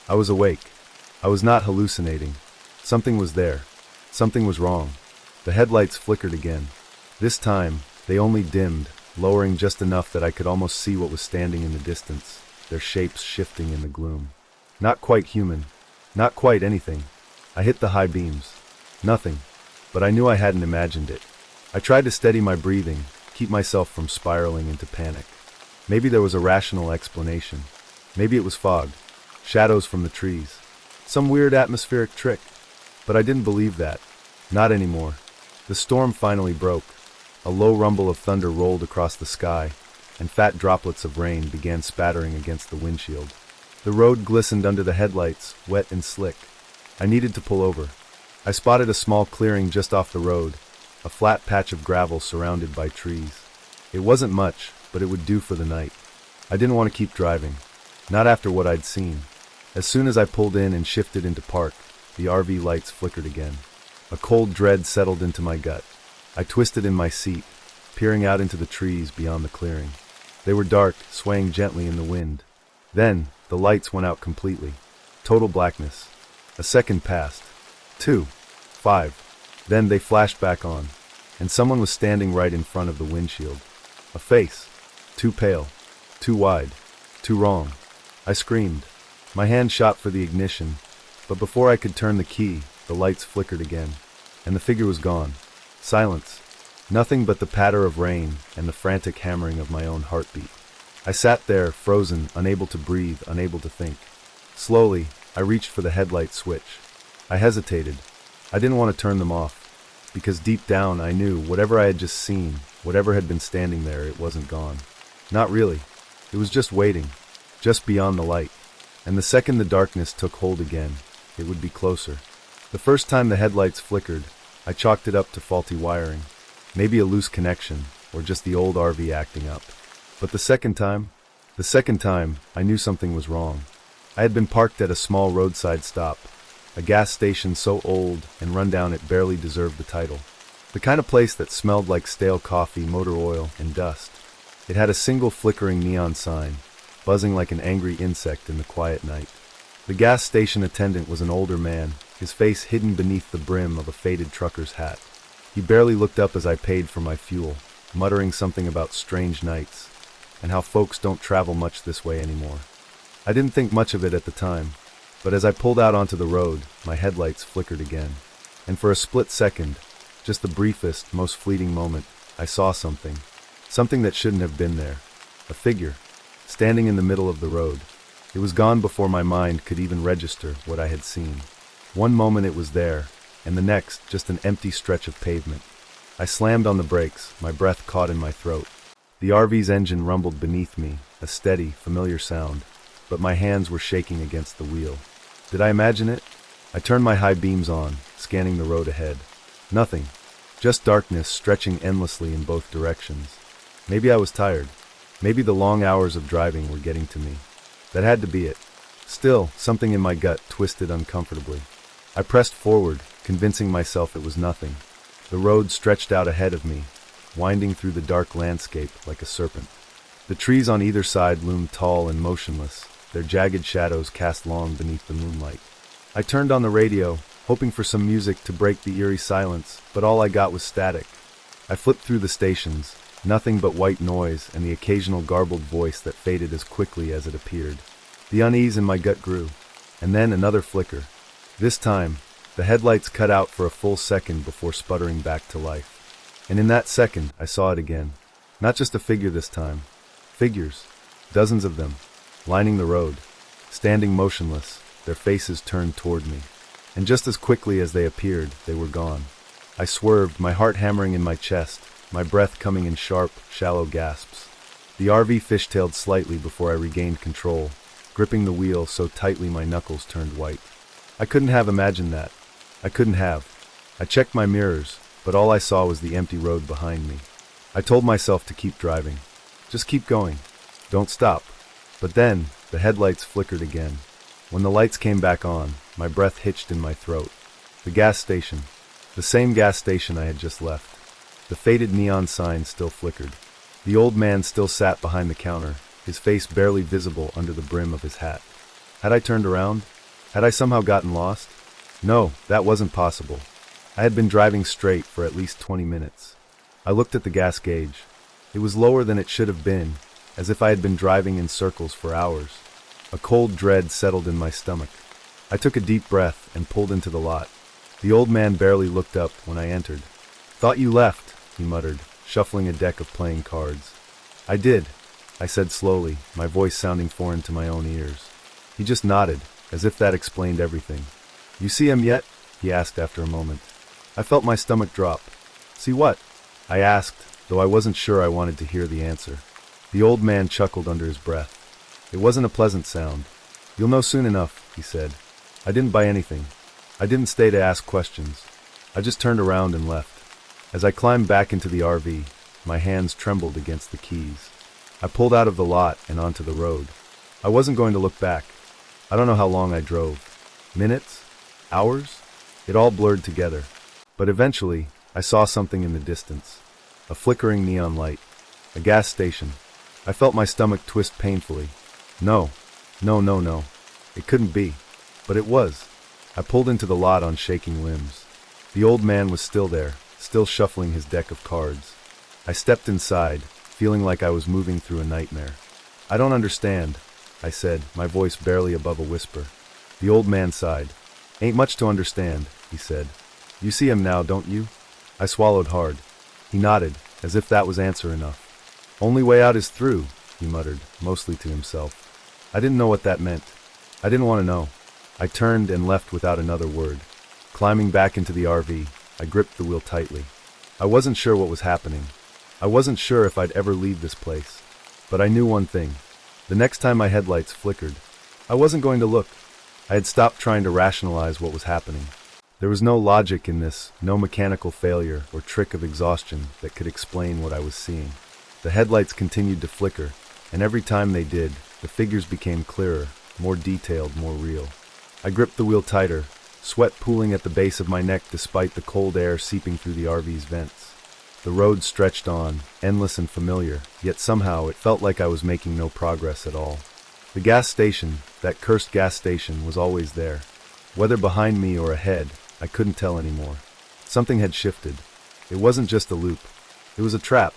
I was awake. I was not hallucinating. Something was there. Something was wrong. The headlights flickered again. This time, they only dimmed, lowering just enough that I could almost see what was standing in the distance, their shapes shifting in the gloom. Not quite human. Not quite anything. I hit the high beams. Nothing. But I knew I hadn't imagined it. I tried to steady my breathing, keep myself from spiraling into panic. Maybe there was a rational explanation. Maybe it was fog, shadows from the trees, some weird atmospheric trick. But I didn't believe that. Not anymore. The storm finally broke. A low rumble of thunder rolled across the sky, and fat droplets of rain began spattering against the windshield. The road glistened under the headlights, wet and slick. I needed to pull over. I spotted a small clearing just off the road, a flat patch of gravel surrounded by trees. It wasn't much, but it would do for the night. I didn't want to keep driving, not after what I'd seen. As soon as I pulled in and shifted into park, the RV lights flickered again. A cold dread settled into my gut. I twisted in my seat, peering out into the trees beyond the clearing. They were dark, swaying gently in the wind. Then, the lights went out completely. Total blackness. A second passed. 2. 5. Then they flashed back on, and someone was standing right in front of the windshield. A face. Too pale. Too wide. Too wrong. I screamed. My hand shot for the ignition, but before I could turn the key, the lights flickered again, and the figure was gone. Silence. Nothing but the patter of rain and the frantic hammering of my own heartbeat. I sat there, frozen, unable to breathe, unable to think. Slowly, I reached for the headlight switch. I hesitated. I didn't want to turn them off, because deep down I knew whatever I had just seen, whatever had been standing there, it wasn't gone. Not really. It was just waiting, just beyond the light. And the second the darkness took hold again, it would be closer. The first time the headlights flickered, I chalked it up to faulty wiring. Maybe a loose connection, or just the old RV acting up. But the second time, I knew something was wrong. I had been parked at a small roadside stop, a gas station so old and run down it barely deserved the title. The kind of place that smelled like stale coffee, motor oil, and dust. It had a single flickering neon sign, buzzing like an angry insect in the quiet night. The gas station attendant was an older man, his face hidden beneath the brim of a faded trucker's hat. He barely looked up as I paid for my fuel, muttering something about strange nights, and how folks don't travel much this way anymore. I didn't think much of it at the time, but as I pulled out onto the road, my headlights flickered again. And for a split second, just the briefest, most fleeting moment, I saw something. Something that shouldn't have been there. A figure, standing in the middle of the road. It was gone before my mind could even register what I had seen. One moment it was there, and the next, just an empty stretch of pavement. I slammed on the brakes, my breath caught in my throat. The RV's engine rumbled beneath me, a steady, familiar sound, but my hands were shaking against the wheel. Did I imagine it? I turned my high beams on, scanning the road ahead. Nothing. Just darkness stretching endlessly in both directions. Maybe I was tired. Maybe the long hours of driving were getting to me. That had to be it. Still, something in my gut twisted uncomfortably. I pressed forward, convincing myself it was nothing. The road stretched out ahead of me, winding through the dark landscape like a serpent. The trees on either side loomed tall and motionless, their jagged shadows cast long beneath the moonlight. I turned on the radio, hoping for some music to break the eerie silence, but all I got was static. I flipped through the stations, nothing but white noise and the occasional garbled voice that faded as quickly as it appeared. The unease in my gut grew, and then another flicker. This time, the headlights cut out for a full second before sputtering back to life. And in that second, I saw it again. Not just a figure this time. Figures. Dozens of them. Lining the road. Standing motionless, their faces turned toward me. And just as quickly as they appeared, they were gone. I swerved, my heart hammering in my chest, my breath coming in sharp, shallow gasps. The RV fishtailed slightly before I regained control, gripping the wheel so tightly my knuckles turned white. I couldn't have imagined that. I couldn't have. I checked my mirrors, but all I saw was the empty road behind me. I told myself to keep driving. Just keep going. Don't stop. But then, the headlights flickered again. When the lights came back on, my breath hitched in my throat. The gas station. The same gas station I had just left. The faded neon sign still flickered. The old man still sat behind the counter, his face barely visible under the brim of his hat. Had I turned around? Had I somehow gotten lost? No, that wasn't possible. I had been driving straight for at least 20 minutes. I looked at the gas gauge. It was lower than it should have been, as if I had been driving in circles for hours. A cold dread settled in my stomach. I took a deep breath and pulled into the lot. The old man barely looked up when I entered. "Thought you left," he muttered, shuffling a deck of playing cards. "I did," I said slowly, my voice sounding foreign to my own ears. He just nodded, as if that explained everything. "You see him yet?" he asked after a moment. I felt my stomach drop. "See what?" I asked, though I wasn't sure I wanted to hear the answer. The old man chuckled under his breath. It wasn't a pleasant sound. "You'll know soon enough," he said. I didn't buy anything. I didn't stay to ask questions. I just turned around and left. As I climbed back into the RV, my hands trembled against the keys. I pulled out of the lot and onto the road. I wasn't going to look back. I don't know how long I drove. Minutes? Hours? It all blurred together. But eventually, I saw something in the distance. A flickering neon light. A gas station. I felt my stomach twist painfully. No. It couldn't be. But it was. I pulled into the lot on shaking limbs. The old man was still there, still shuffling his deck of cards. I stepped inside, feeling like I was moving through a nightmare. "I don't understand," I said, my voice barely above a whisper. The old man sighed. "Ain't much to understand," he said. "You see him now, don't you?" I swallowed hard. He nodded, as if that was answer enough. "Only way out is through," he muttered, mostly to himself. I didn't know what that meant. I didn't want to know. I turned and left without another word. Climbing back into the RV, I gripped the wheel tightly. I wasn't sure what was happening. I wasn't sure if I'd ever leave this place. But I knew one thing. The next time my headlights flickered, I wasn't going to look. I had stopped trying to rationalize what was happening. There was no logic in this, no mechanical failure or trick of exhaustion that could explain what I was seeing. The headlights continued to flicker, and every time they did, the figures became clearer, more detailed, more real. I gripped the wheel tighter, sweat pooling at the base of my neck despite the cold air seeping through the RV's vents. The road stretched on, endless and familiar, yet somehow it felt like I was making no progress at all. The gas station, that cursed gas station, was always there. Whether behind me or ahead, I couldn't tell anymore. Something had shifted. It wasn't just a loop. It was a trap.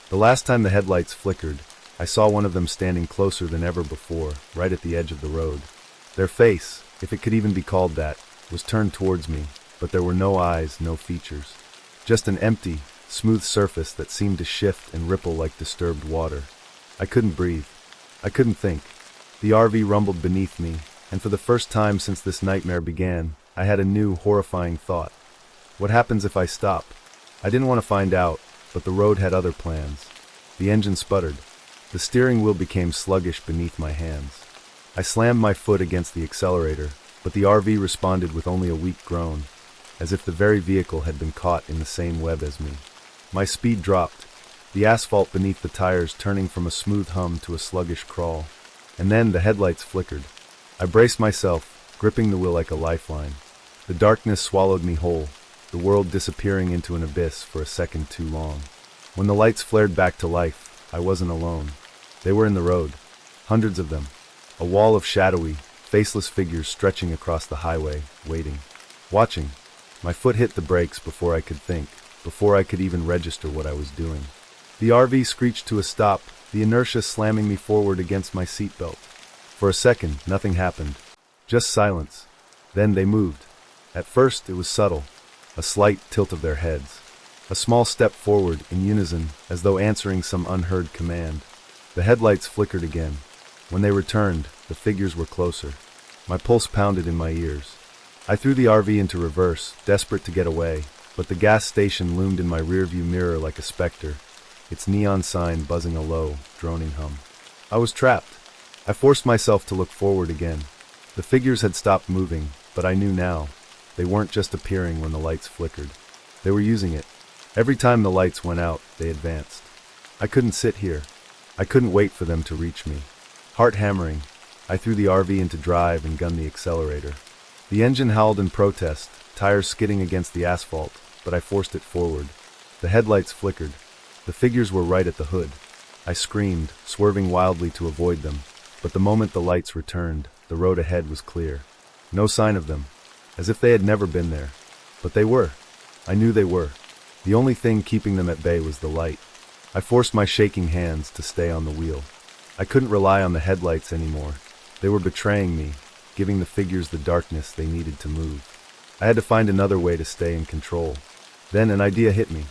The last time the headlights flickered, I saw one of them standing closer than ever before, right at the edge of the road. Their face, if it could even be called that, was turned towards me, but there were no eyes, no features. Just an empty, smooth surface that seemed to shift and ripple like disturbed water. I couldn't breathe. I couldn't think. The RV rumbled beneath me, and for the first time since this nightmare began, I had a new, horrifying thought. What happens if I stop? I didn't want to find out, but the road had other plans. The engine sputtered. The steering wheel became sluggish beneath my hands. I slammed my foot against the accelerator, but the RV responded with only a weak groan, as if the very vehicle had been caught in the same web as me. My speed dropped, the asphalt beneath the tires turning from a smooth hum to a sluggish crawl. And then the headlights flickered. I braced myself, gripping the wheel like a lifeline. The darkness swallowed me whole, the world disappearing into an abyss for a second too long. When the lights flared back to life, I wasn't alone. They were in the road, hundreds of them, a wall of shadowy, faceless figures stretching across the highway, waiting, watching. My foot hit the brakes before I could think, before I could even register what I was doing. The RV screeched to a stop, the inertia slamming me forward against my seatbelt. For a second, nothing happened. Just silence. Then they moved. At first, it was subtle, a slight tilt of their heads. A small step forward, in unison, as though answering some unheard command. The headlights flickered again. When they returned, the figures were closer. My pulse pounded in my ears. I threw the RV into reverse, desperate to get away, but the gas station loomed in my rearview mirror like a specter, its neon sign buzzing a low, droning hum. I was trapped. I forced myself to look forward again. The figures had stopped moving, but I knew now. They weren't just appearing when the lights flickered. They were using it. Every time the lights went out, they advanced. I couldn't sit here. I couldn't wait for them to reach me. Heart hammering, I threw the RV into drive and gunned the accelerator. The engine howled in protest, tires skidding against the asphalt, but I forced it forward. The headlights flickered. The figures were right at the hood. I screamed, swerving wildly to avoid them, but the moment the lights returned, the road ahead was clear. No sign of them, as if they had never been there. But they were. I knew they were. The only thing keeping them at bay was the light. I forced my shaking hands to stay on the wheel. I couldn't rely on the headlights anymore. They were betraying me, giving the figures the darkness they needed to move. I had to find another way to stay in control. Then an idea hit me.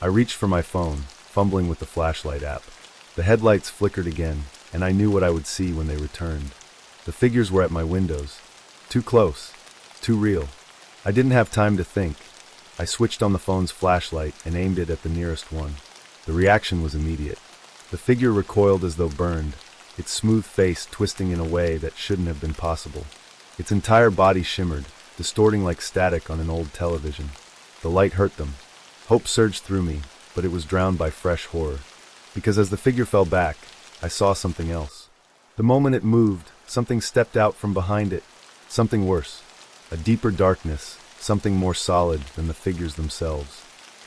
I reached for my phone, fumbling with the flashlight app. The headlights flickered again, and I knew what I would see when they returned. The figures were at my windows. Too close. Too real. I didn't have time to think. I switched on the phone's flashlight and aimed it at the nearest one. The reaction was immediate. The figure recoiled as though burned, its smooth face twisting in a way that shouldn't have been possible. Its entire body shimmered, distorting like static on an old television. The light hurt them. Hope surged through me, but it was drowned by fresh horror. Because as the figure fell back, I saw something else. The moment it moved, something stepped out from behind it. Something worse. A deeper darkness, something more solid than the figures themselves.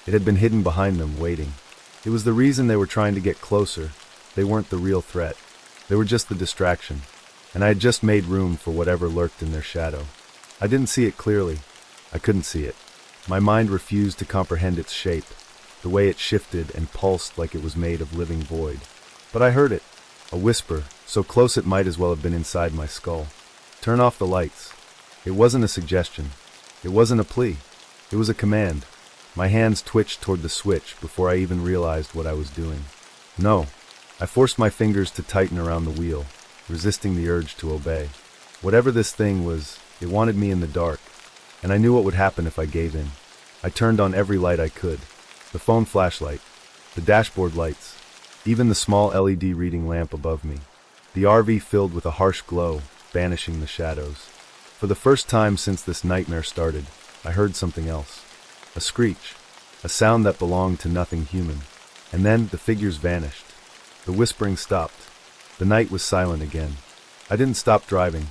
It had been hidden behind them, waiting. It was the reason they were trying to get closer. They weren't the real threat. They were just the distraction. And I had just made room for whatever lurked in their shadow. I didn't see it clearly. I couldn't see it. My mind refused to comprehend its shape, the way it shifted and pulsed like it was made of living void. But I heard it, a whisper, so close it might as well have been inside my skull. Turn off the lights. It wasn't a suggestion. It wasn't a plea. It was a command. My hands twitched toward the switch before I even realized what I was doing. No. I forced my fingers to tighten around the wheel, resisting the urge to obey. Whatever this thing was, it wanted me in the dark, and I knew what would happen if I gave in. I turned on every light I could. The phone flashlight, the dashboard lights, even the small LED reading lamp above me. The RV filled with a harsh glow, banishing the shadows. For the first time since this nightmare started, I heard something else. A screech, a sound that belonged to nothing human. And then the figures vanished. The whispering stopped. The night was silent again. I didn't stop driving.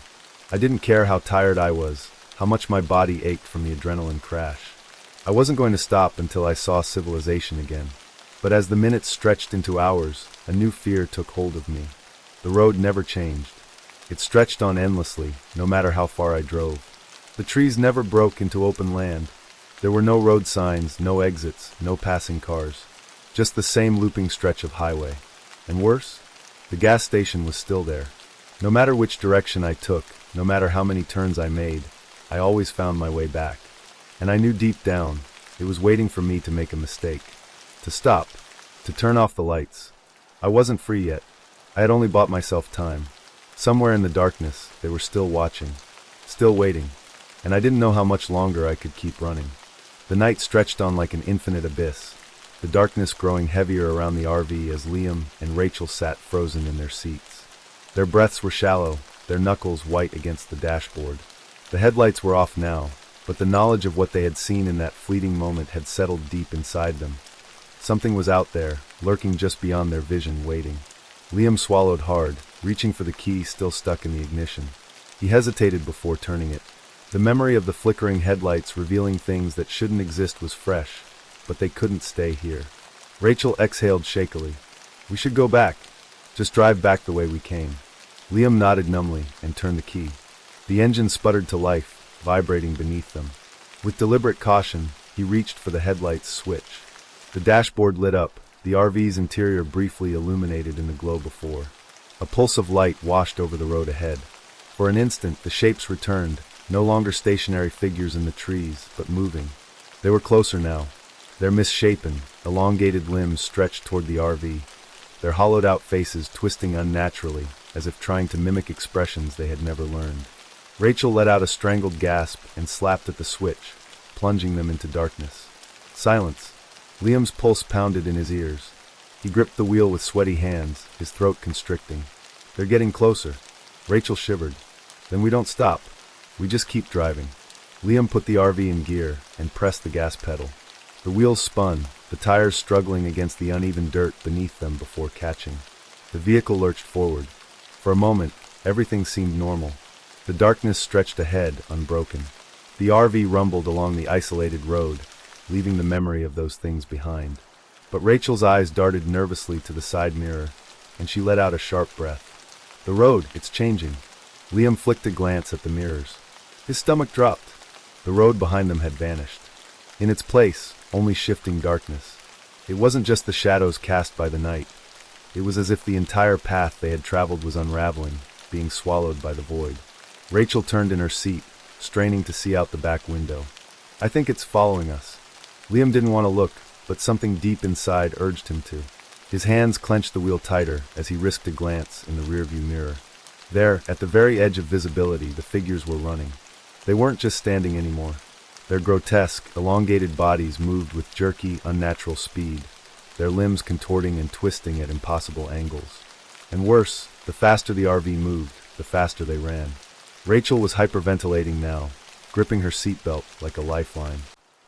I didn't care how tired I was, how much my body ached from the adrenaline crash. I wasn't going to stop until I saw civilization again. But as the minutes stretched into hours, a new fear took hold of me. The road never changed. It stretched on endlessly, no matter how far I drove. The trees never broke into open land. There were no road signs, no exits, no passing cars. Just the same looping stretch of highway. And worse, the gas station was still there. No matter which direction I took, no matter how many turns I made, I always found my way back. And I knew deep down, it was waiting for me to make a mistake. To stop. To turn off the lights. I wasn't free yet. I had only bought myself time. Somewhere in the darkness, they were still watching. Still waiting. And I didn't know how much longer I could keep running. The night stretched on like an infinite abyss. The darkness growing heavier around the RV as Liam and Rachel sat frozen in their seats. Their breaths were shallow, their knuckles white against the dashboard. The headlights were off now, but the knowledge of what they had seen in that fleeting moment had settled deep inside them. Something was out there, lurking just beyond their vision, waiting. Liam swallowed hard, reaching for the key still stuck in the ignition. He hesitated before turning it. The memory of the flickering headlights revealing things that shouldn't exist was fresh, but they couldn't stay here. Rachel exhaled shakily. We should go back. Just drive back the way we came. Liam nodded numbly and turned the key. The engine sputtered to life, vibrating beneath them. With deliberate caution, he reached for the headlight's switch. The dashboard lit up, the RV's interior briefly illuminated in the glow before. A pulse of light washed over the road ahead. For an instant, the shapes returned, no longer stationary figures in the trees, but moving. They were closer now. Their misshapen, elongated limbs stretched toward the RV, their hollowed-out faces twisting unnaturally, as if trying to mimic expressions they had never learned. Rachel let out a strangled gasp and slapped at the switch, plunging them into darkness. Silence. Liam's pulse pounded in his ears. He gripped the wheel with sweaty hands, his throat constricting. They're getting closer. Rachel shivered. Then we don't stop. We just keep driving. Liam put the RV in gear and pressed the gas pedal. The wheels spun, the tires struggling against the uneven dirt beneath them before catching. The vehicle lurched forward. For a moment, everything seemed normal. The darkness stretched ahead, unbroken. The RV rumbled along the isolated road, leaving the memory of those things behind. But Rachel's eyes darted nervously to the side mirror, and she let out a sharp breath. The road, it's changing. Liam flicked a glance at the mirrors. His stomach dropped. The road behind them had vanished. In its place, only shifting darkness. It wasn't just the shadows cast by the night. It was as if the entire path they had traveled was unraveling, being swallowed by the void. Rachel turned in her seat, straining to see out the back window. I think it's following us. Liam didn't want to look, but something deep inside urged him to. His hands clenched the wheel tighter as he risked a glance in the rearview mirror. There, at the very edge of visibility, the figures were running. They weren't just standing anymore. Their grotesque, elongated bodies moved with jerky, unnatural speed, their limbs contorting and twisting at impossible angles. And worse, The faster the RV moved, the faster they ran. Rachel was hyperventilating now, gripping her seatbelt like a lifeline.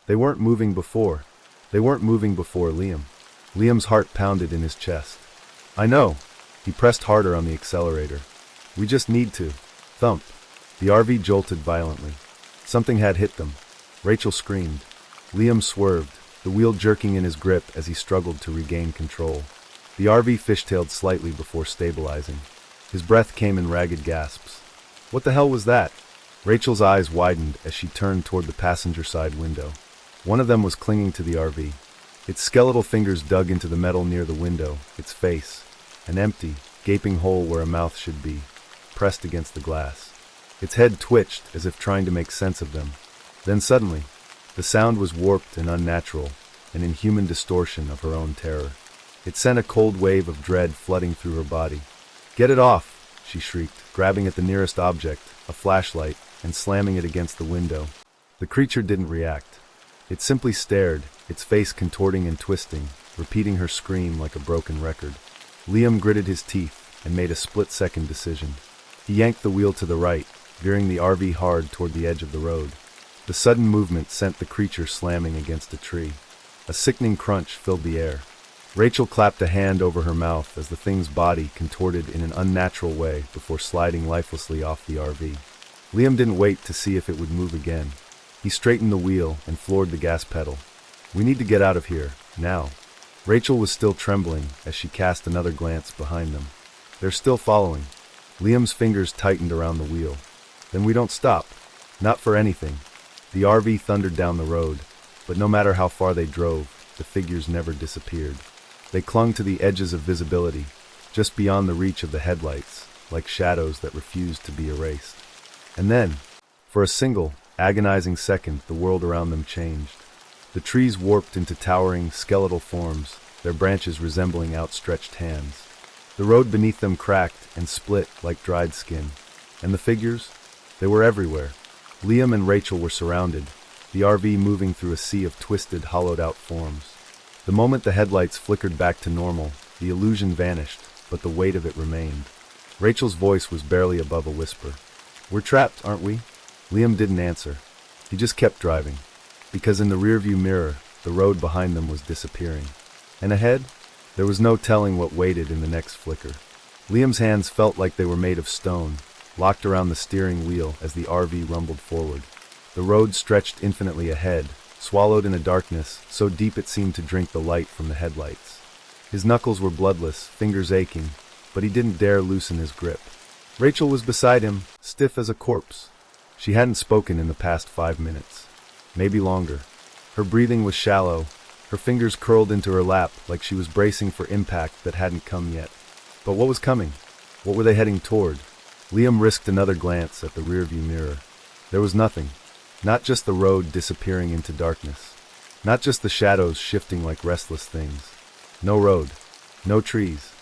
They weren't moving before. They weren't moving before Liam. Liam's heart pounded in his chest. I know. He pressed harder on the accelerator. We just need to. Thump. The RV jolted violently. Something had hit them. Rachel screamed. Liam swerved, the wheel jerking in his grip as he struggled to regain control. The RV fishtailed slightly before stabilizing. His breath came in ragged gasps. What the hell was that? Rachel's eyes widened as she turned toward the passenger side window. One of them was clinging to the RV. Its skeletal fingers dug into the metal near the window, its face, an empty, gaping hole where a mouth should be, pressed against the glass. Its head twitched as if trying to make sense of them. Then suddenly, the sound was warped and unnatural, an inhuman distortion of her own terror. It sent a cold wave of dread flooding through her body. Get it off, she shrieked, grabbing at the nearest object, a flashlight, and slamming it against the window. The creature didn't react. It simply stared, its face contorting and twisting, repeating her scream like a broken record. Liam gritted his teeth and made a split-second decision. He yanked the wheel to the right, veering the RV hard toward the edge of the road. The sudden movement sent the creature slamming against a tree. A sickening crunch filled the air. Rachel clapped a hand over her mouth as the thing's body contorted in an unnatural way before sliding lifelessly off the RV. Liam didn't wait to see if it would move again. He straightened the wheel and floored the gas pedal. We need to get out of here, now. Rachel was still trembling as she cast another glance behind them. They're still following. Liam's fingers tightened around the wheel. Then we don't stop. Not for anything. The RV thundered down the road, but no matter how far they drove, the figures never disappeared. They clung to the edges of visibility, just beyond the reach of the headlights, like shadows that refused to be erased. And then, for a single, agonizing second, the world around them changed. The trees warped into towering, skeletal forms, their branches resembling outstretched hands. The road beneath them cracked and split like dried skin. And the figures? They were everywhere. Liam and Rachel were surrounded, the RV moving through a sea of twisted, hollowed-out forms. The moment the headlights flickered back to normal, the illusion vanished, but the weight of it remained. Rachel's voice was barely above a whisper. We're trapped, aren't we? Liam didn't answer. He just kept driving, because in the rearview mirror, the road behind them was disappearing. And ahead, there was no telling what waited in the next flicker. Liam's hands felt like they were made of stone, locked around the steering wheel as the RV rumbled forward. The road stretched infinitely ahead, swallowed in a darkness so deep it seemed to drink the light from the headlights. His knuckles were bloodless, fingers aching, but he didn't dare loosen his grip. Rachel was beside him, stiff as a corpse. She hadn't spoken in the past 5 minutes. Maybe longer. Her breathing was shallow, her fingers curled into her lap like she was bracing for impact that hadn't come yet. But what was coming? What were they heading toward? Liam risked another glance at the rearview mirror. There was nothing. Not just the road disappearing into darkness. Not just the shadows shifting like restless things. No road. No trees.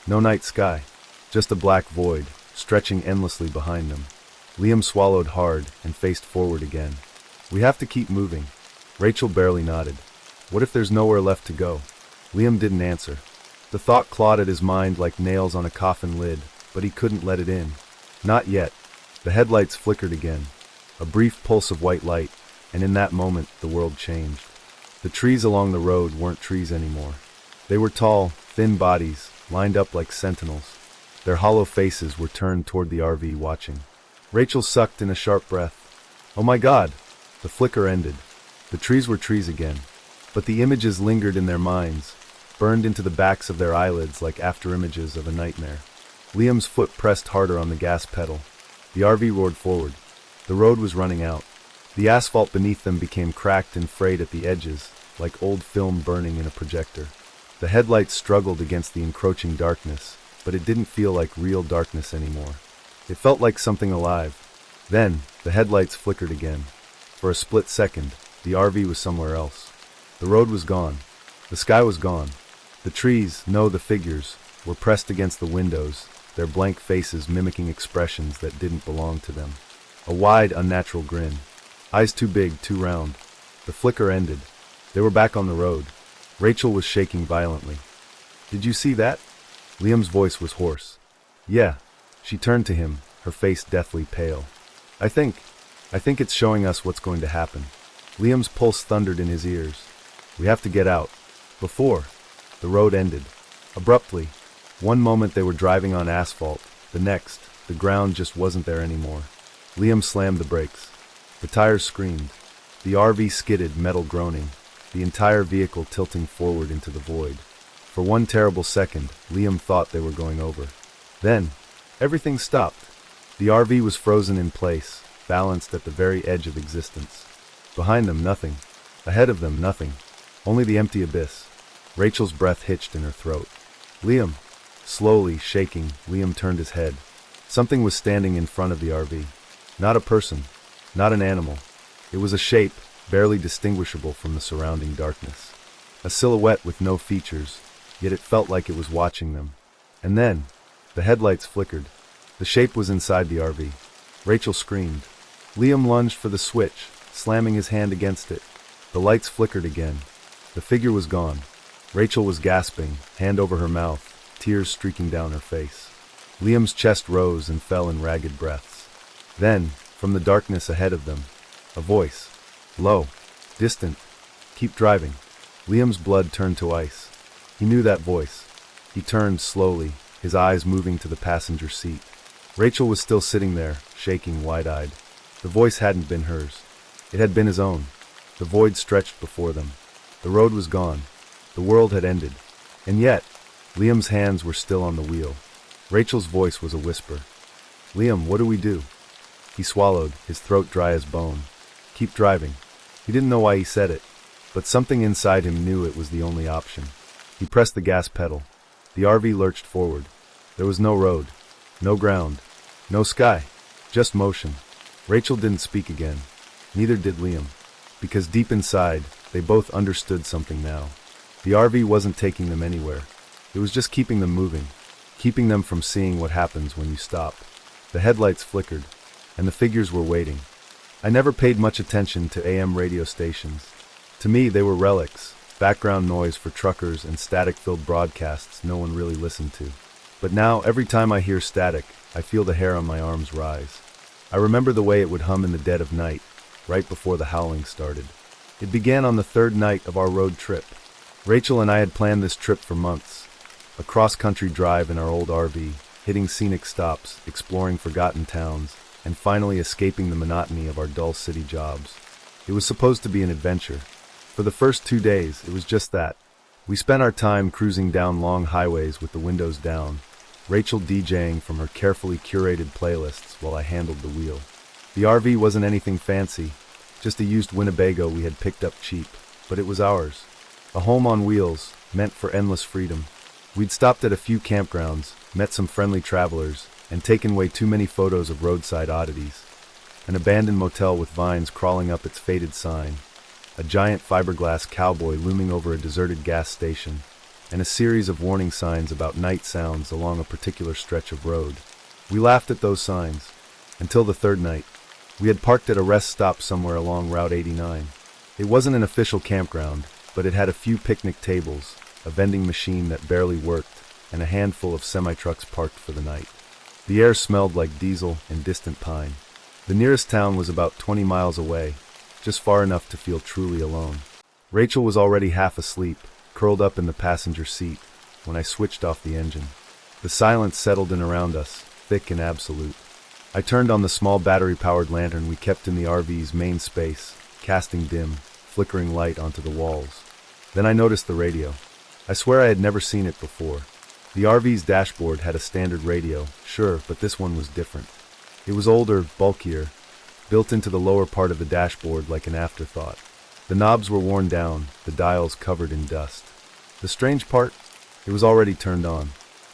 No night sky. Just a black void, stretching endlessly behind them. Liam swallowed hard and faced forward again. We have to keep moving. Rachel barely nodded. What if there's nowhere left to go? Liam didn't answer. The thought clawed at his mind like nails on a coffin lid, but he couldn't let it in. Not yet. The headlights flickered again. A brief pulse of white light, and in that moment, the world changed. The trees along the road weren't trees anymore. They were tall, thin bodies, lined up like sentinels. Their hollow faces were turned toward the RV, watching. Rachel sucked in a sharp breath. Oh my God! The flicker ended. The trees were trees again. But the images lingered in their minds, burned into the backs of their eyelids like afterimages of a nightmare. Liam's foot pressed harder on the gas pedal. The RV roared forward. The road was running out. The asphalt beneath them became cracked and frayed at the edges, like old film burning in a projector. The headlights struggled against the encroaching darkness, but it didn't feel like real darkness anymore. It felt like something alive. Then, the headlights flickered again. For a split second, the RV was somewhere else. The road was gone. The sky was gone. The trees, no, the figures, were pressed against the windows, their blank faces mimicking expressions that didn't belong to them. A wide, unnatural grin. Eyes too big, too round. The flicker ended. They were back on the road. Rachel was shaking violently. Did you see that? Liam's voice was hoarse. Yeah. She turned to him, her face deathly pale. I think it's showing us what's going to happen. Liam's pulse thundered in his ears. We have to get out. Before. The road ended. Abruptly. One moment they were driving on asphalt, the next, the ground just wasn't there anymore. Liam slammed the brakes. The tires screamed. The RV skidded, metal groaning, the entire vehicle tilting forward into the void. For one terrible second, Liam thought they were going over. Then, everything stopped. The RV was frozen in place, balanced at the very edge of existence. Behind them, nothing. Ahead of them, nothing. Only the empty abyss. Rachel's breath hitched in her throat. Liam. Slowly, shaking, Liam turned his head. Something was standing in front of the RV. Not a person. Not an animal. It was a shape, barely distinguishable from the surrounding darkness. A silhouette with no features, yet it felt like it was watching them. And then, the headlights flickered. The shape was inside the RV. Rachel screamed. Liam lunged for the switch, slamming his hand against it. The lights flickered again. The figure was gone. Rachel was gasping, hand over her mouth, tears streaking down her face. Liam's chest rose and fell in ragged breaths. Then, from the darkness ahead of them, a voice. Low. Distant. Keep driving. Liam's blood turned to ice. He knew that voice. He turned slowly, his eyes moving to the passenger seat. Rachel was still sitting there, shaking wide-eyed. The voice hadn't been hers. It had been his own. The void stretched before them. The road was gone. The world had ended. And yet, Liam's hands were still on the wheel. Rachel's voice was a whisper. Liam, what do we do? He swallowed, his throat dry as bone. Keep driving. He didn't know why he said it, but something inside him knew it was the only option. He pressed the gas pedal. The RV lurched forward. There was no road, no ground, no sky, just motion. Rachel didn't speak again. Neither did Liam. Because deep inside, they both understood something now. The RV wasn't taking them anywhere. It was just keeping them moving, keeping them from seeing what happens when you stop. The headlights flickered, and the figures were waiting. I never paid much attention to AM radio stations. To me, they were relics, background noise for truckers and static-filled broadcasts no one really listened to. But now, every time I hear static, I feel the hair on my arms rise. I remember the way it would hum in the dead of night, right before the howling started. It began on the third night of our road trip. Rachel and I had planned this trip for months. A cross-country drive in our old RV, hitting scenic stops, exploring forgotten towns, and finally escaping the monotony of our dull city jobs. It was supposed to be an adventure. For the first 2 days, it was just that. We spent our time cruising down long highways with the windows down, Rachel DJing from her carefully curated playlists while I handled the wheel. The RV wasn't anything fancy, just a used Winnebago we had picked up cheap, but it was ours. A home on wheels, meant for endless freedom. We'd stopped at a few campgrounds, met some friendly travelers, and taken way too many photos of roadside oddities. An abandoned motel with vines crawling up its faded sign, a giant fiberglass cowboy looming over a deserted gas station, and a series of warning signs about night sounds along a particular stretch of road. We laughed at those signs, until the third night. We had parked at a rest stop somewhere along Route 89. It wasn't an official campground, but it had a few picnic tables, a vending machine that barely worked, and a handful of semi-trucks parked for the night. The air smelled like diesel and distant pine. The nearest town was about 20 miles away, just far enough to feel truly alone. Rachel was already half asleep, curled up in the passenger seat, when I switched off the engine. The silence settled in around us, thick and absolute. I turned on the small battery-powered lantern we kept in the RV's main space, casting dim, flickering light onto the walls. Then I noticed the radio. I swear I had never seen it before. The RV's dashboard had a standard radio, sure, but this one was different. It was older, bulkier, built into the lower part of the dashboard like an afterthought. The knobs were worn down, the dials covered in dust. The strange part? It was already turned on.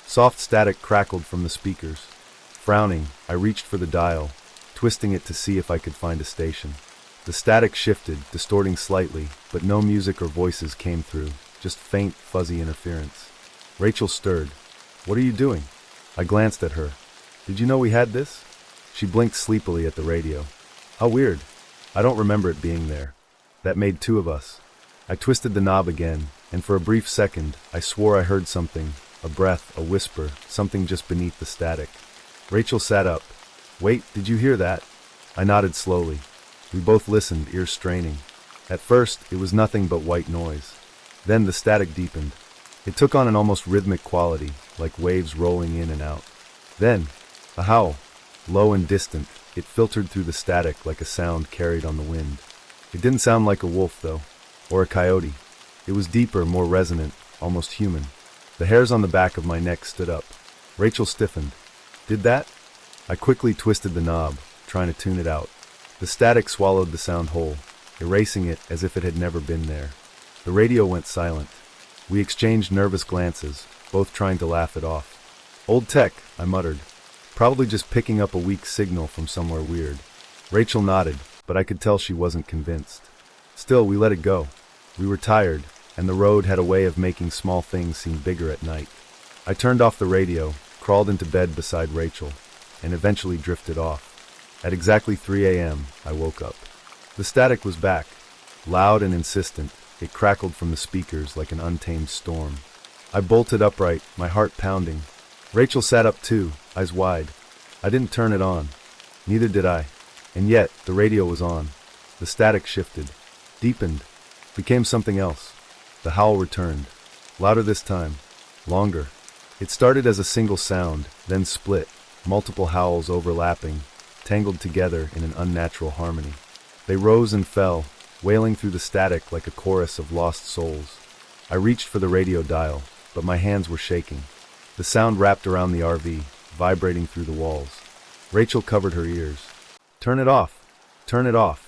Soft static crackled from the speakers. Frowning, I reached for the dial, twisting it to see if I could find a station. The static shifted, distorting slightly, but no music or voices came through, just faint, fuzzy interference. Rachel stirred. "What are you doing?" I glanced at her. "Did you know we had this?" She blinked sleepily at the radio. "How weird. I don't remember it being there. That made two of us." I twisted the knob again, and for a brief second, I swore I heard something, a breath, a whisper, something just beneath the static. Rachel sat up. "Wait, did you hear that?" I nodded slowly. We both listened, ears straining. At first, it was nothing but white noise. Then the static deepened. It took on an almost rhythmic quality, like waves rolling in and out. Then, a howl. Low and distant, it filtered through the static like a sound carried on the wind. It didn't sound like a wolf, though, or a coyote. It was deeper, more resonant, almost human. The hairs on the back of my neck stood up. Rachel stiffened. "Did that?" I quickly twisted the knob, trying to tune it out. The static swallowed the sound whole, erasing it as if it had never been there. The radio went silent. We exchanged nervous glances, both trying to laugh it off. "Old tech," I muttered. "Probably just picking up a weak signal from somewhere weird." Rachel nodded, but I could tell she wasn't convinced. Still, we let it go. We were tired, and the road had a way of making small things seem bigger at night. I turned off the radio, crawled into bed beside Rachel, and eventually drifted off. At exactly 3 a.m., I woke up. The static was back. Loud and insistent, it crackled from the speakers like an untamed storm. I bolted upright, my heart pounding. Rachel sat up too, eyes wide. I didn't turn it on. Neither did I. And yet, the radio was on. The static shifted, deepened, became something else. The howl returned. Louder this time. Longer. It started as a single sound, then split, multiple howls overlapping, tangled together in an unnatural harmony. They rose and fell, wailing through the static like a chorus of lost souls. I reached for the radio dial, but my hands were shaking. The sound wrapped around the RV, vibrating through the walls. Rachel covered her ears. "Turn it off! Turn it off!"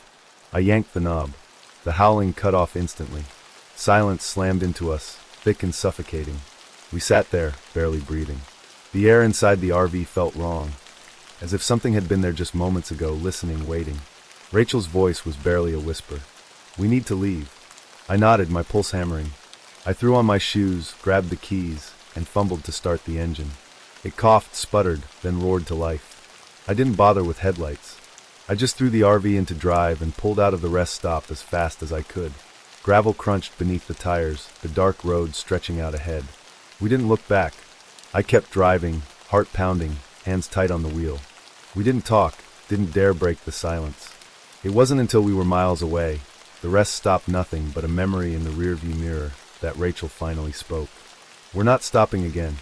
I yanked the knob. The howling cut off instantly. Silence slammed into us, thick and suffocating. We sat there, barely breathing. The air inside the RV felt wrong, as if something had been there just moments ago, listening, waiting. Rachel's voice was barely a whisper. "We need to leave." I nodded, my pulse hammering. I threw on my shoes, grabbed the keys, and fumbled to start the engine. It coughed, sputtered, then roared to life. I didn't bother with headlights. I just threw the RV into drive and pulled out of the rest stop as fast as I could. Gravel crunched beneath the tires, the dark road stretching out ahead. We didn't look back. I kept driving, heart pounding, hands tight on the wheel. We didn't talk, didn't dare break the silence. It wasn't until we were miles away, the rest stop, nothing but a memory in the rearview mirror, that Rachel finally spoke. "We're not stopping again."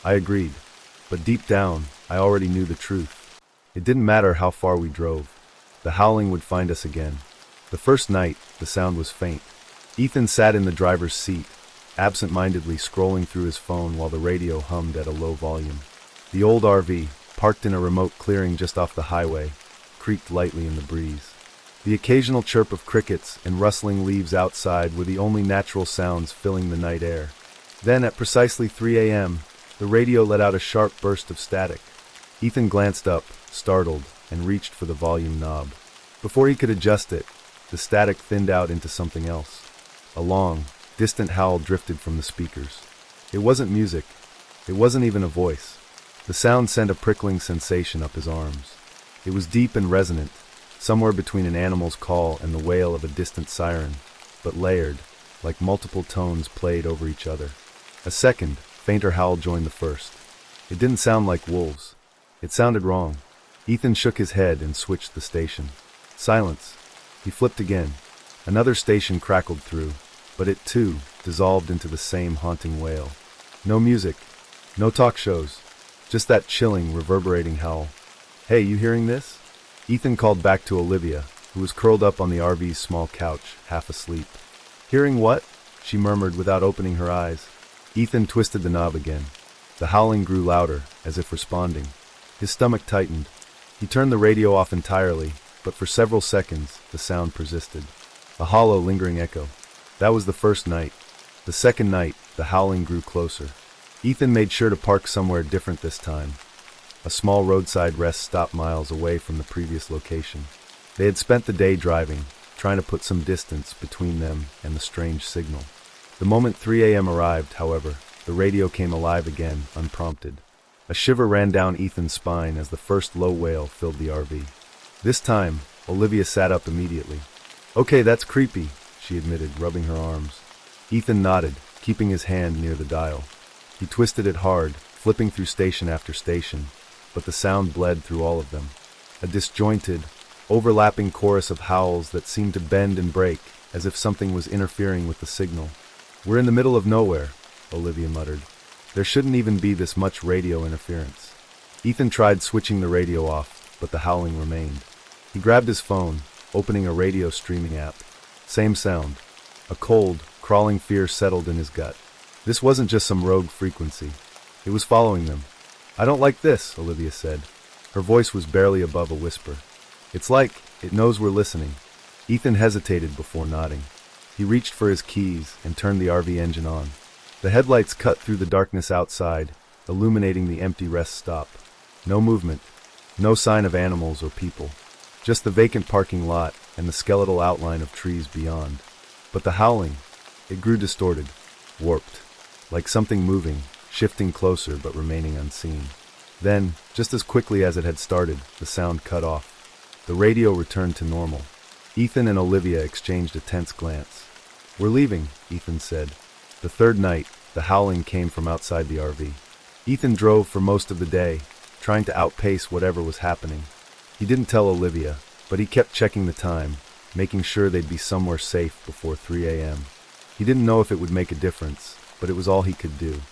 I agreed, but deep down, I already knew the truth. It didn't matter how far we drove. The howling would find us again. The first night, the sound was faint. Ethan sat in the driver's seat, absent-mindedly scrolling through his phone while the radio hummed at a low volume. The old RV, parked in a remote clearing just off the highway, creaked lightly in the breeze. The occasional chirp of crickets and rustling leaves outside were the only natural sounds filling the night air. Then, at precisely 3 a.m., the radio let out a sharp burst of static. Ethan glanced up, startled, and reached for the volume knob. Before he could adjust it, the static thinned out into something else. A long, distant howl drifted from the speakers. It wasn't music. It wasn't even a voice. The sound sent a prickling sensation up his arms. It was deep and resonant, somewhere between an animal's call and the wail of a distant siren, but layered, like multiple tones played over each other. A second, fainter howl joined the first. It didn't sound like wolves. It sounded wrong. Ethan shook his head and switched the station. Silence. He flipped again. Another station crackled through, but it too dissolved into the same haunting wail. No music. No talk shows. Just that chilling, reverberating howl. "Hey, you hearing this?" Ethan called back to Olivia, who was curled up on the RV's small couch, half asleep. "Hearing what?" she murmured without opening her eyes. Ethan twisted the knob again. The howling grew louder, as if responding. His stomach tightened. He turned the radio off entirely, but for several seconds, the sound persisted. A hollow, lingering echo. That was the first night. The second night, the howling grew closer. Ethan made sure to park somewhere different this time. A small roadside rest stop miles away from the previous location. They had spent the day driving, trying to put some distance between them and the strange signal. The moment 3 a.m. arrived, however, the radio came alive again, unprompted. A shiver ran down Ethan's spine as the first low wail filled the RV. This time, Olivia sat up immediately. "Okay, that's creepy," she admitted, rubbing her arms. Ethan nodded, keeping his hand near the dial. He twisted it hard, flipping through station after station, but the sound bled through all of them. A disjointed, overlapping chorus of howls that seemed to bend and break, as if something was interfering with the signal. "We're in the middle of nowhere," Olivia muttered. "There shouldn't even be this much radio interference." Ethan tried switching the radio off, but the howling remained. He grabbed his phone, opening a radio streaming app. Same sound. A cold, crawling fear settled in his gut. This wasn't just some rogue frequency. It was following them. "I don't like this," Olivia said. Her voice was barely above a whisper. "It's like it knows we're listening." Ethan hesitated before nodding. He reached for his keys and turned the RV engine on. The headlights cut through the darkness outside, illuminating the empty rest stop. No movement, no sign of animals or people. Just the vacant parking lot and the skeletal outline of trees beyond. But the howling, it grew distorted, warped, like something moving, shifting closer but remaining unseen. Then, just as quickly as it had started, the sound cut off. The radio returned to normal. Ethan and Olivia exchanged a tense glance. "We're leaving," Ethan said. The third night, the howling came from outside the RV. Ethan drove for most of the day, trying to outpace whatever was happening. He didn't tell Olivia, but he kept checking the time, making sure they'd be somewhere safe before 3 a.m. He didn't know if it would make a difference, but it was all he could do.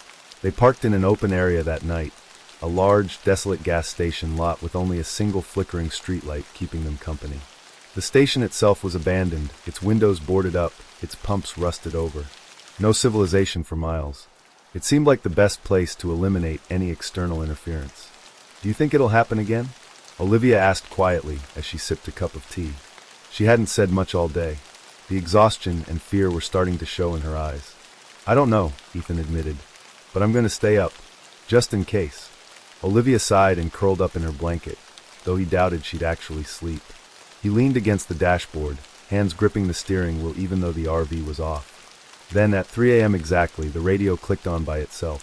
They parked in an open area that night, a large, desolate gas station lot with only a single flickering streetlight keeping them company. The station itself was abandoned, its windows boarded up, its pumps rusted over. No civilization for miles. It seemed like the best place to eliminate any external interference. "Do you think it'll happen again?" Olivia asked quietly as she sipped a cup of tea. She hadn't said much all day. The exhaustion and fear were starting to show in her eyes. "I don't know," Ethan admitted, "but I'm going to stay up, just in case." Olivia sighed and curled up in her blanket, though he doubted she'd actually sleep. He leaned against the dashboard, hands gripping the steering wheel even though the RV was off. Then, at 3 a.m. exactly, the radio clicked on by itself.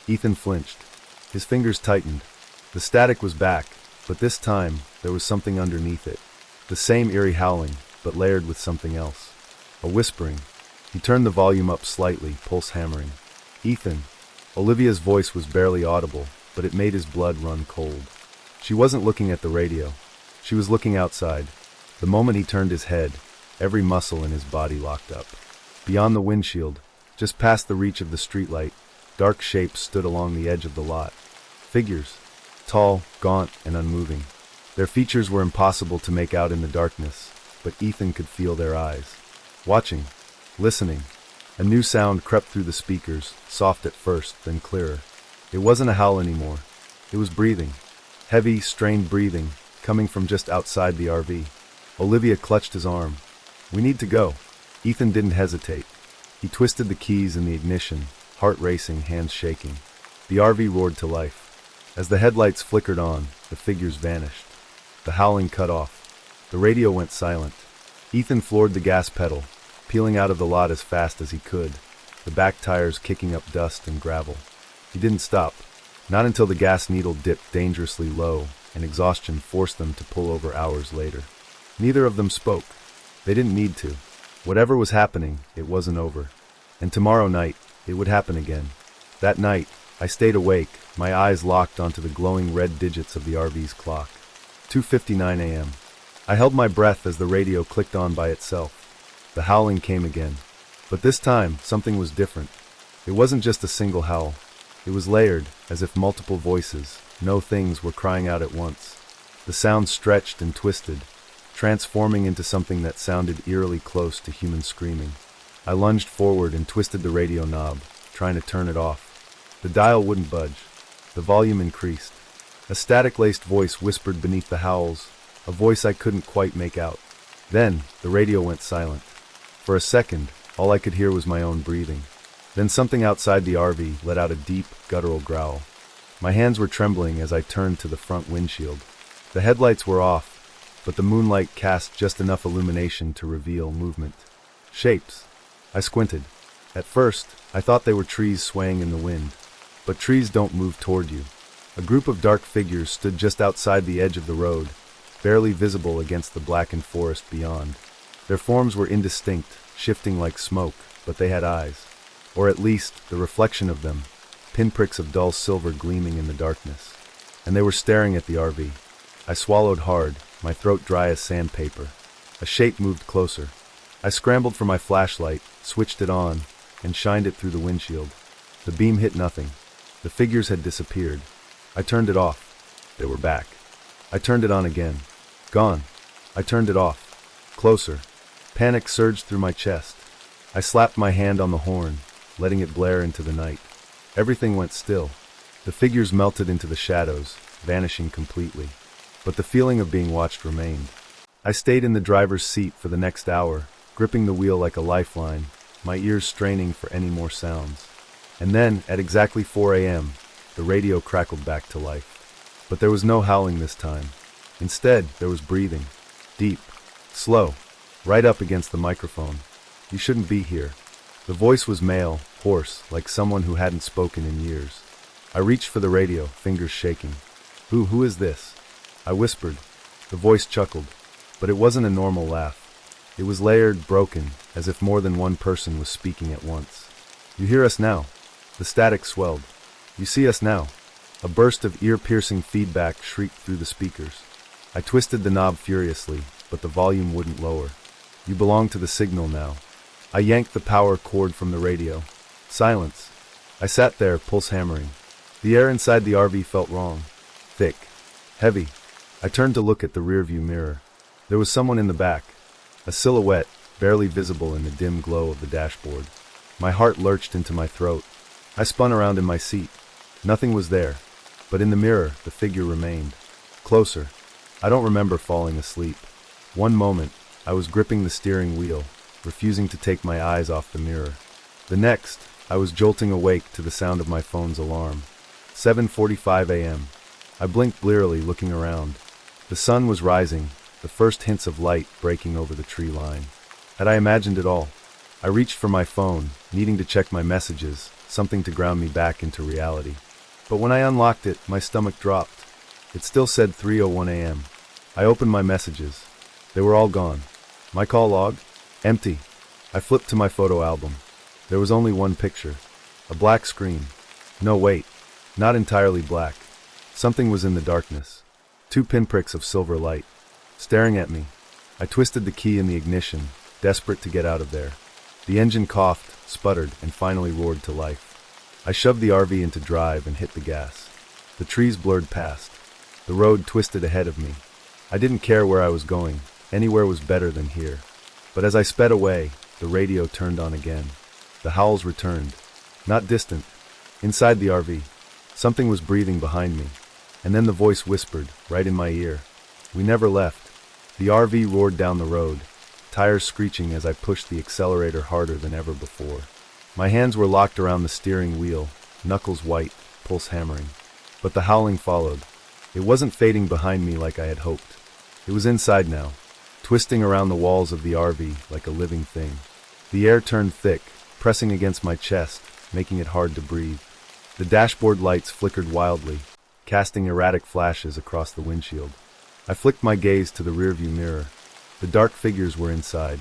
Ethan flinched. His fingers tightened. The static was back, but this time, there was something underneath it. The same eerie howling, but layered with something else. A whispering. He turned the volume up slightly, pulse hammering. "Ethan." Olivia's voice was barely audible, but it made his blood run cold. She wasn't looking at the radio. She was looking outside. The moment he turned his head, every muscle in his body locked up. Beyond the windshield, just past the reach of the streetlight, dark shapes stood along the edge of the lot. Figures. Tall, gaunt, and unmoving. Their features were impossible to make out in the darkness, but Ethan could feel their eyes. Watching. Listening. A new sound crept through the speakers, soft at first, then clearer. It wasn't a howl anymore. It was breathing. Heavy, strained breathing, coming from just outside the RV. Olivia clutched his arm. "We need to go." Ethan didn't hesitate. He twisted the keys in the ignition, heart racing, hands shaking. The RV roared to life. As the headlights flickered on, the figures vanished. The howling cut off. The radio went silent. Ethan floored the gas pedal, peeling out of the lot as fast as he could, the back tires kicking up dust and gravel. He didn't stop. Not until the gas needle dipped dangerously low, and exhaustion forced them to pull over hours later. Neither of them spoke. They didn't need to. Whatever was happening, it wasn't over. And tomorrow night, it would happen again. That night, I stayed awake, my eyes locked onto the glowing red digits of the RV's clock. 2:59 a.m. I held my breath as the radio clicked on by itself. The howling came again. But this time, something was different. It wasn't just a single howl. It was layered, as if multiple voices, no things, were crying out at once. The sound stretched and twisted, transforming into something that sounded eerily close to human screaming. I lunged forward and twisted the radio knob, trying to turn it off. The dial wouldn't budge. The volume increased. A static-laced voice whispered beneath the howls, a voice I couldn't quite make out. Then, the radio went silent. For a second, all I could hear was my own breathing. Then something outside the RV let out a deep, guttural growl. My hands were trembling as I turned to the front windshield. The headlights were off, but the moonlight cast just enough illumination to reveal movement. Shapes. I squinted. At first, I thought they were trees swaying in the wind. But trees don't move toward you. A group of dark figures stood just outside the edge of the road, barely visible against the blackened forest beyond. Their forms were indistinct, shifting like smoke, but they had eyes. Or at least, the reflection of them. pinpricks of dull silver gleaming in the darkness. And they were staring at the RV. I swallowed hard, my throat dry as sandpaper. A shape moved closer. I scrambled for my flashlight, switched it on, and shined it through the windshield. The beam hit nothing. The figures had disappeared. I turned it off. They were back. I turned it on again. Gone. I turned it off. Closer. Panic surged through my chest. I slapped my hand on the horn, letting it blare into the night. Everything went still. The figures melted into the shadows, vanishing completely. But the feeling of being watched remained. I stayed in the driver's seat for the next hour, gripping the wheel like a lifeline, my ears straining for any more sounds. And then, at exactly 4 a.m., the radio crackled back to life. But there was no howling this time. Instead, there was breathing. Deep. Slow. Right up against the microphone. "You shouldn't be here." The voice was male, hoarse, like someone who hadn't spoken in years. I reached for the radio, fingers shaking. Who is this?" I whispered. The voice chuckled. But it wasn't a normal laugh. It was layered, broken, as if more than one person was speaking at once. "You hear us now?" The static swelled. "You see us now?" A burst of ear-piercing feedback shrieked through the speakers. I twisted the knob furiously, but the volume wouldn't lower. "You belong to the signal now." I yanked the power cord from the radio. Silence. I sat there, pulse hammering. The air inside the RV felt wrong. Thick. Heavy. I turned to look at the rearview mirror. There was someone in the back. A silhouette, barely visible in the dim glow of the dashboard. My heart lurched into my throat. I spun around in my seat. Nothing was there. But in the mirror, the figure remained. Closer. I don't remember falling asleep. One moment, I was gripping the steering wheel, refusing to take my eyes off the mirror. The next, I was jolting awake to the sound of my phone's alarm. 7:45 a.m. I blinked blearily, looking around. The sun was rising, the first hints of light breaking over the tree line. Had I imagined it all? I reached for my phone, needing to check my messages, something to ground me back into reality. But when I unlocked it, my stomach dropped. It still said 3:01 a.m. I opened my messages. They were all gone. My call log? Empty. I flipped to my photo album. There was only one picture. A black screen. No, wait. Not entirely black. Something was in the darkness. 2 pinpricks of silver light. Staring at me. I twisted the key in the ignition, desperate to get out of there. The engine coughed, sputtered, and finally roared to life. I shoved the RV into drive and hit the gas. The trees blurred past. The road twisted ahead of me. I didn't care where I was going. Anywhere was better than here. But as I sped away, the radio turned on again. The howls returned. Not distant. Inside the RV. Something was breathing behind me. And then the voice whispered, right in my ear. We never left. The RV roared down the road, tires screeching as I pushed the accelerator harder than ever before. My hands were locked around the steering wheel, knuckles white, pulse hammering. But the howling followed. It wasn't fading behind me like I had hoped. It was inside now, twisting around the walls of the RV like a living thing. The air turned thick, pressing against my chest, making it hard to breathe. The dashboard lights flickered wildly, casting erratic flashes across the windshield. I flicked my gaze to the rearview mirror. The dark figures were inside,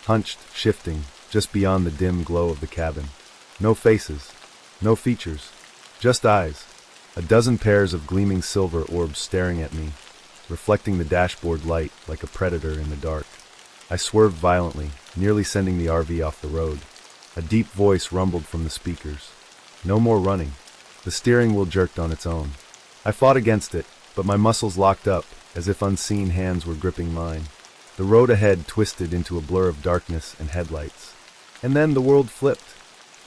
hunched, shifting, just beyond the dim glow of the cabin. No faces, no features, just eyes. A dozen pairs of gleaming silver orbs staring at me, reflecting the dashboard light like a predator in the dark. I swerved violently, nearly sending the RV off the road. A deep voice rumbled from the speakers. No more running. The steering wheel jerked on its own. I fought against it, but my muscles locked up, as if unseen hands were gripping mine. The road ahead twisted into a blur of darkness and headlights. And then the world flipped.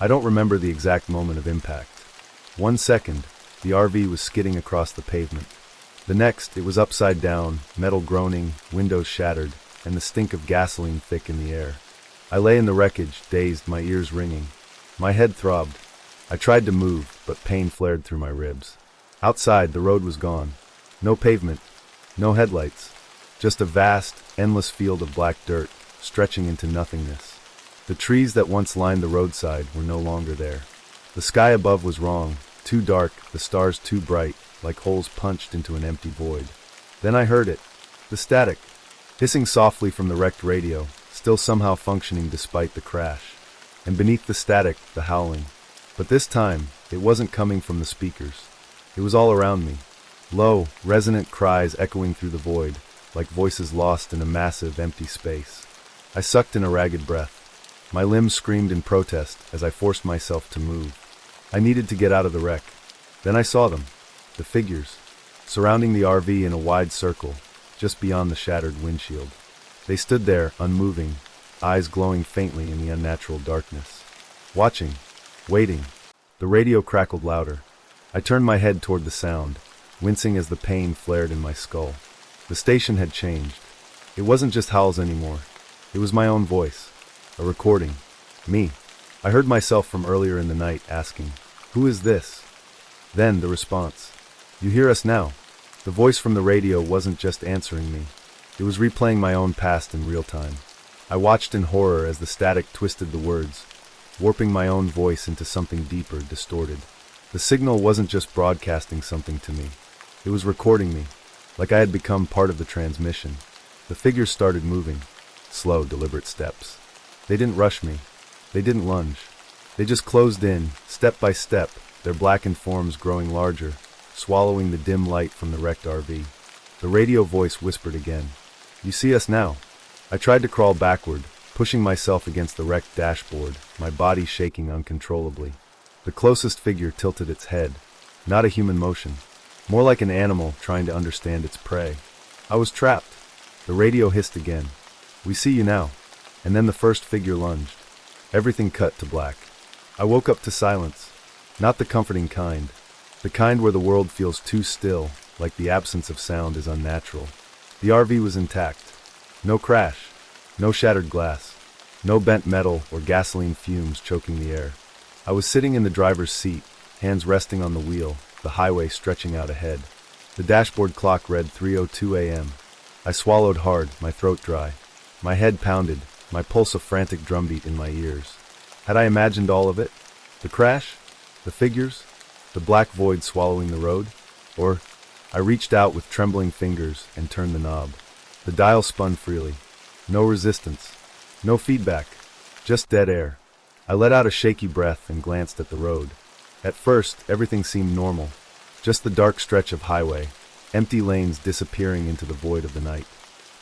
I don't remember the exact moment of impact. 1 second, the RV was skidding across the pavement. The next, it was upside down, metal groaning, windows shattered, and the stink of gasoline thick in the air. I lay in the wreckage, dazed, my ears ringing. My head throbbed. I tried to move, but pain flared through my ribs. Outside, the road was gone. No pavement, no headlights. Just a vast, endless field of black dirt, stretching into nothingness. The trees that once lined the roadside were no longer there. The sky above was wrong, too dark, the stars too bright, like holes punched into an empty void. Then I heard it. The static, hissing softly from the wrecked radio, still somehow functioning despite the crash. And beneath the static, the howling. But this time, it wasn't coming from the speakers. It was all around me. Low, resonant cries echoing through the void, like voices lost in a massive, empty space. I sucked in a ragged breath. My limbs screamed in protest as I forced myself to move. I needed to get out of the wreck. Then I saw them, the figures, surrounding the RV in a wide circle, just beyond the shattered windshield. They stood there, unmoving, eyes glowing faintly in the unnatural darkness. Watching, waiting. The radio crackled louder. I turned my head toward the sound, wincing as the pain flared in my skull. The station had changed. It wasn't just howls anymore. It was my own voice. A recording. Me. I heard myself from earlier in the night asking, "Who is this?" Then the response. "You hear us now." The voice from the radio wasn't just answering me. It was replaying my own past in real time. I watched in horror as the static twisted the words, warping my own voice into something deeper, distorted. The signal wasn't just broadcasting something to me. It was recording me, like I had become part of the transmission. The figures started moving, slow, deliberate steps. They didn't rush me. They didn't lunge. They just closed in, step by step, their blackened forms growing larger, swallowing the dim light from the wrecked RV. The radio voice whispered again, "You see us now." I tried to crawl backward, pushing myself against the wrecked dashboard, my body shaking uncontrollably. The closest figure tilted its head, not a human motion, more like an animal trying to understand its prey. I was trapped. The radio hissed again, "We see you now." And then the first figure lunged. Everything cut to black. I woke up to silence. Not the comforting kind. The kind where the world feels too still, like the absence of sound is unnatural. The RV was intact. No crash. No shattered glass. No bent metal or gasoline fumes choking the air. I was sitting in the driver's seat, hands resting on the wheel, the highway stretching out ahead. The dashboard clock read 3:02 a.m. I swallowed hard, my throat dry. My head pounded, my pulse a frantic drumbeat in my ears. Had I imagined all of it? The crash? The figures? The black void swallowing the road? Or... I reached out with trembling fingers and turned the knob. The dial spun freely. No resistance. No feedback. Just dead air. I let out a shaky breath and glanced at the road. At first, everything seemed normal. Just the dark stretch of highway, empty lanes disappearing into the void of the night.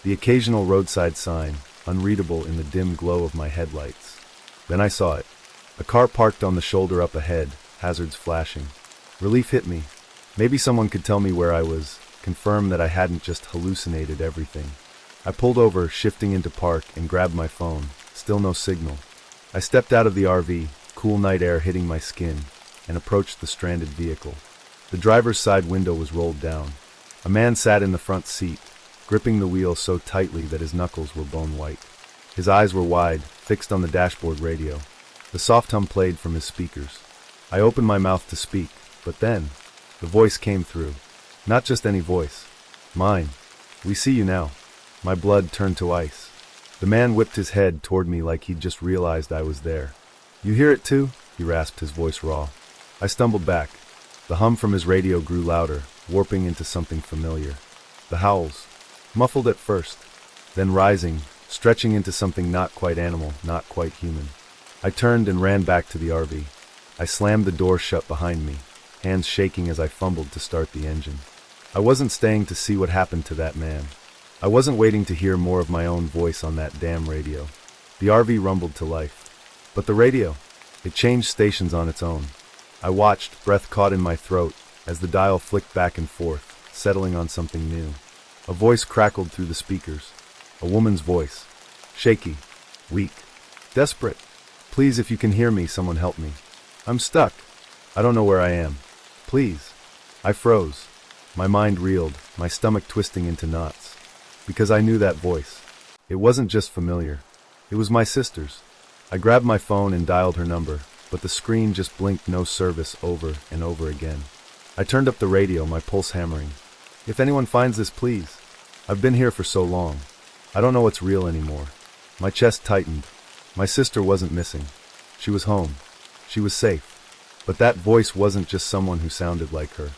The occasional roadside sign, unreadable in the dim glow of my headlights. Then I saw it. A car parked on the shoulder up ahead, hazards flashing. Relief hit me. Maybe someone could tell me where I was, confirm that I hadn't just hallucinated everything. I pulled over, shifting into park, and grabbed my phone. Still no signal. I stepped out of the RV, cool night air hitting my skin, and approached the stranded vehicle. The driver's side window was rolled down. A man sat in the front seat, gripping the wheel so tightly that his knuckles were bone white. His eyes were wide, fixed on the dashboard radio. The soft hum played from his speakers. I opened my mouth to speak, but then, the voice came through. Not just any voice. Mine. "We see you now." My blood turned to ice. The man whipped his head toward me like he'd just realized I was there. "You hear it too?" he rasped, his voice raw. I stumbled back. The hum from his radio grew louder, warping into something familiar. The howls. Muffled at first, then rising, stretching into something not quite animal, not quite human. I turned and ran back to the RV. I slammed the door shut behind me, hands shaking as I fumbled to start the engine. I wasn't staying to see what happened to that man. I wasn't waiting to hear more of my own voice on that damn radio. The RV rumbled to life. But the radio, it changed stations on its own. I watched, breath caught in my throat, as the dial flicked back and forth, settling on something new. A voice crackled through the speakers. A woman's voice. Shaky. Weak. Desperate. "Please, if you can hear me, someone help me. I'm stuck. I don't know where I am. Please." I froze. My mind reeled, my stomach twisting into knots. Because I knew that voice. It wasn't just familiar. It was my sister's. I grabbed my phone and dialed her number, but the screen just blinked no service over and over again. I turned up the radio, my pulse hammering. "If anyone finds this, please. I've been here for so long. I don't know what's real anymore." My chest tightened. My sister wasn't missing. She was home. She was safe. But that voice wasn't just someone who sounded like her.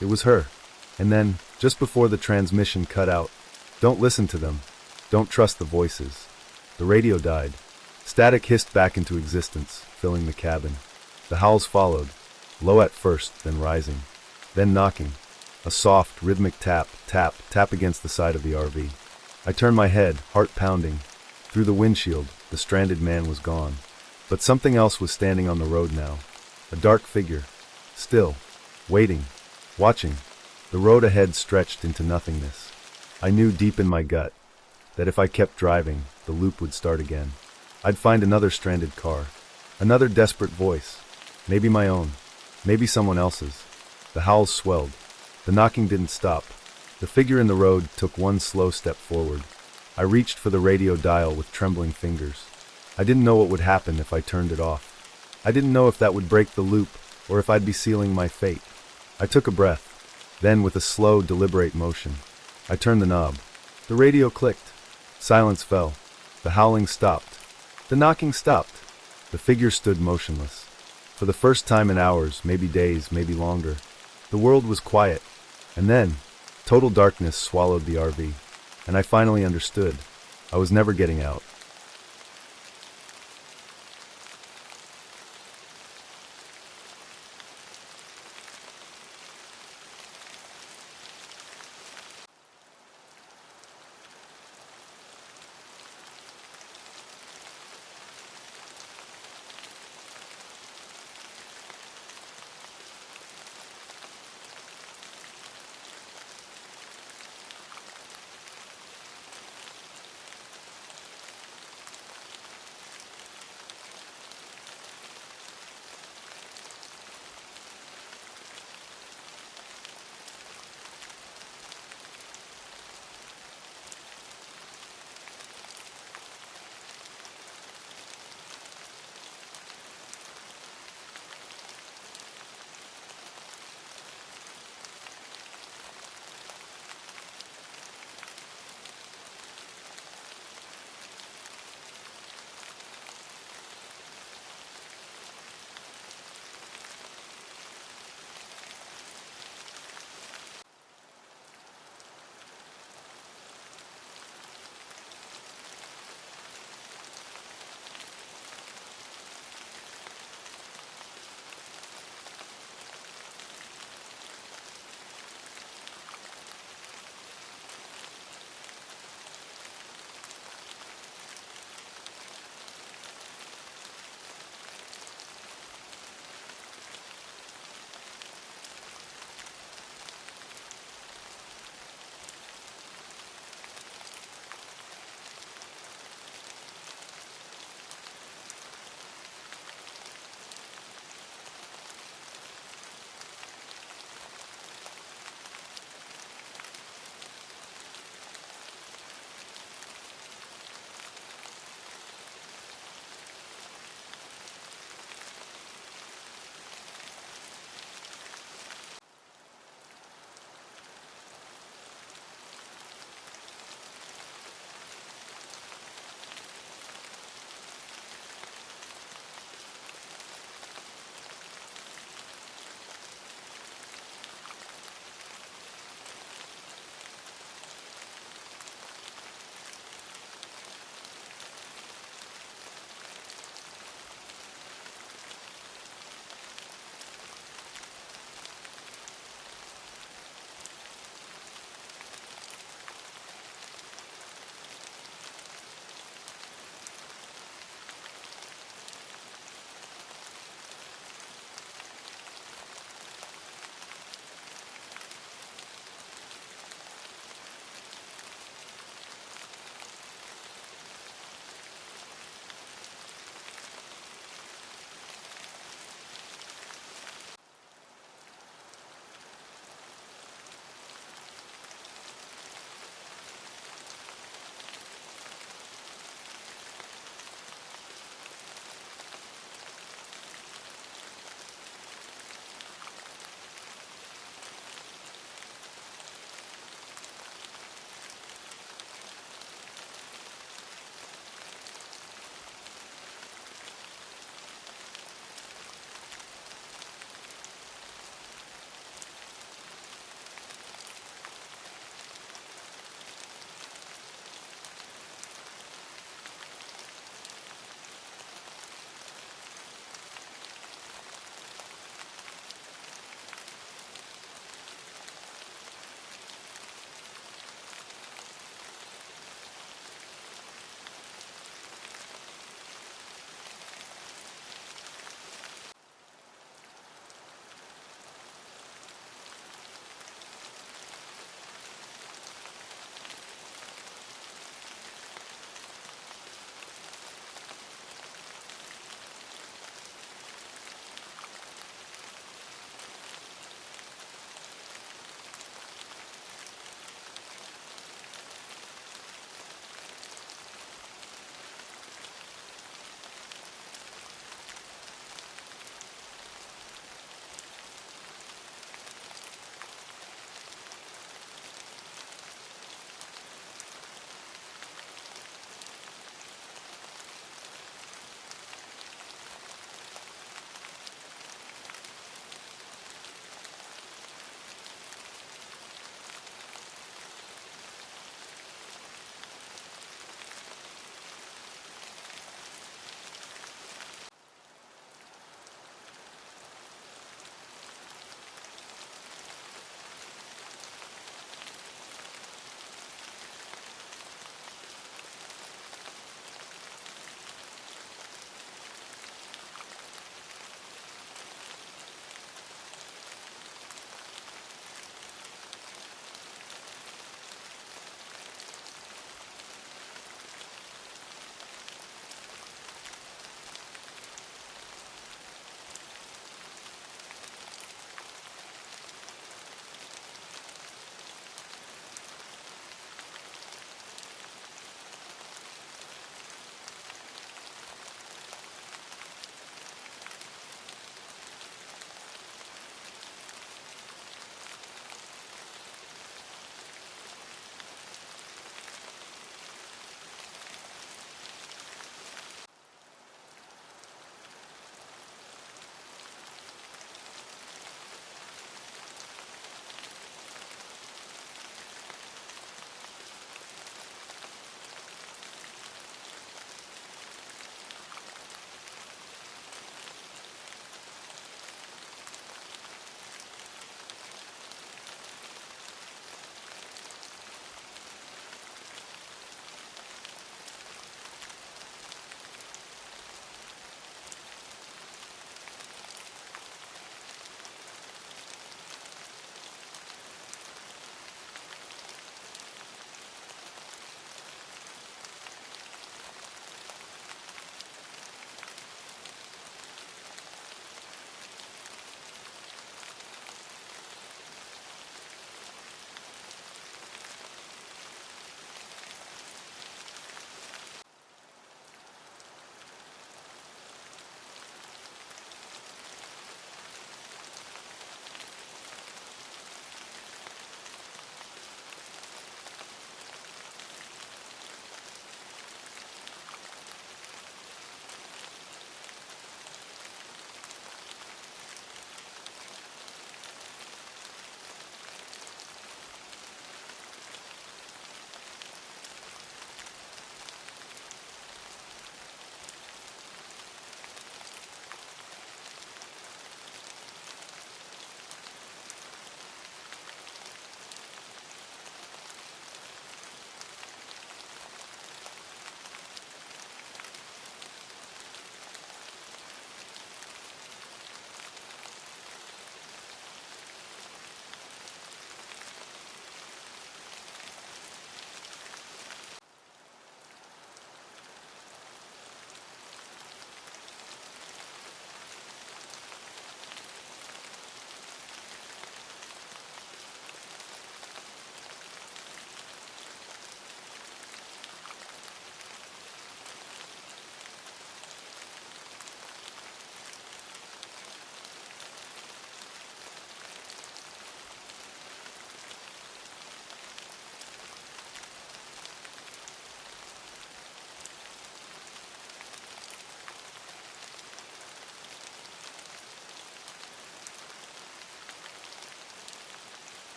It was her. And then, just before the transmission cut out, "Don't listen to them. Don't trust the voices." The radio died. Static hissed back into existence, filling the cabin. The howls followed, low at first, then rising, then knocking. A soft, rhythmic tap, tap, tap against the side of the RV. I turned my head, heart pounding. Through the windshield, the stranded man was gone. But something else was standing on the road now. A dark figure. Still. Waiting. Watching. The road ahead stretched into nothingness. I knew deep in my gut that if I kept driving, the loop would start again. I'd find another stranded car. Another desperate voice. Maybe my own. Maybe someone else's. The howls swelled. The knocking didn't stop. The figure in the road took one slow step forward. I reached for the radio dial with trembling fingers. I didn't know what would happen if I turned it off. I didn't know if that would break the loop or if I'd be sealing my fate. I took a breath. Then, with a slow, deliberate motion, I turned the knob. The radio clicked. Silence fell. The howling stopped. The knocking stopped. The figure stood motionless. For the first time in hours, maybe days, maybe longer, the world was quiet. And then, total darkness swallowed the RV. And I finally understood. I was never getting out.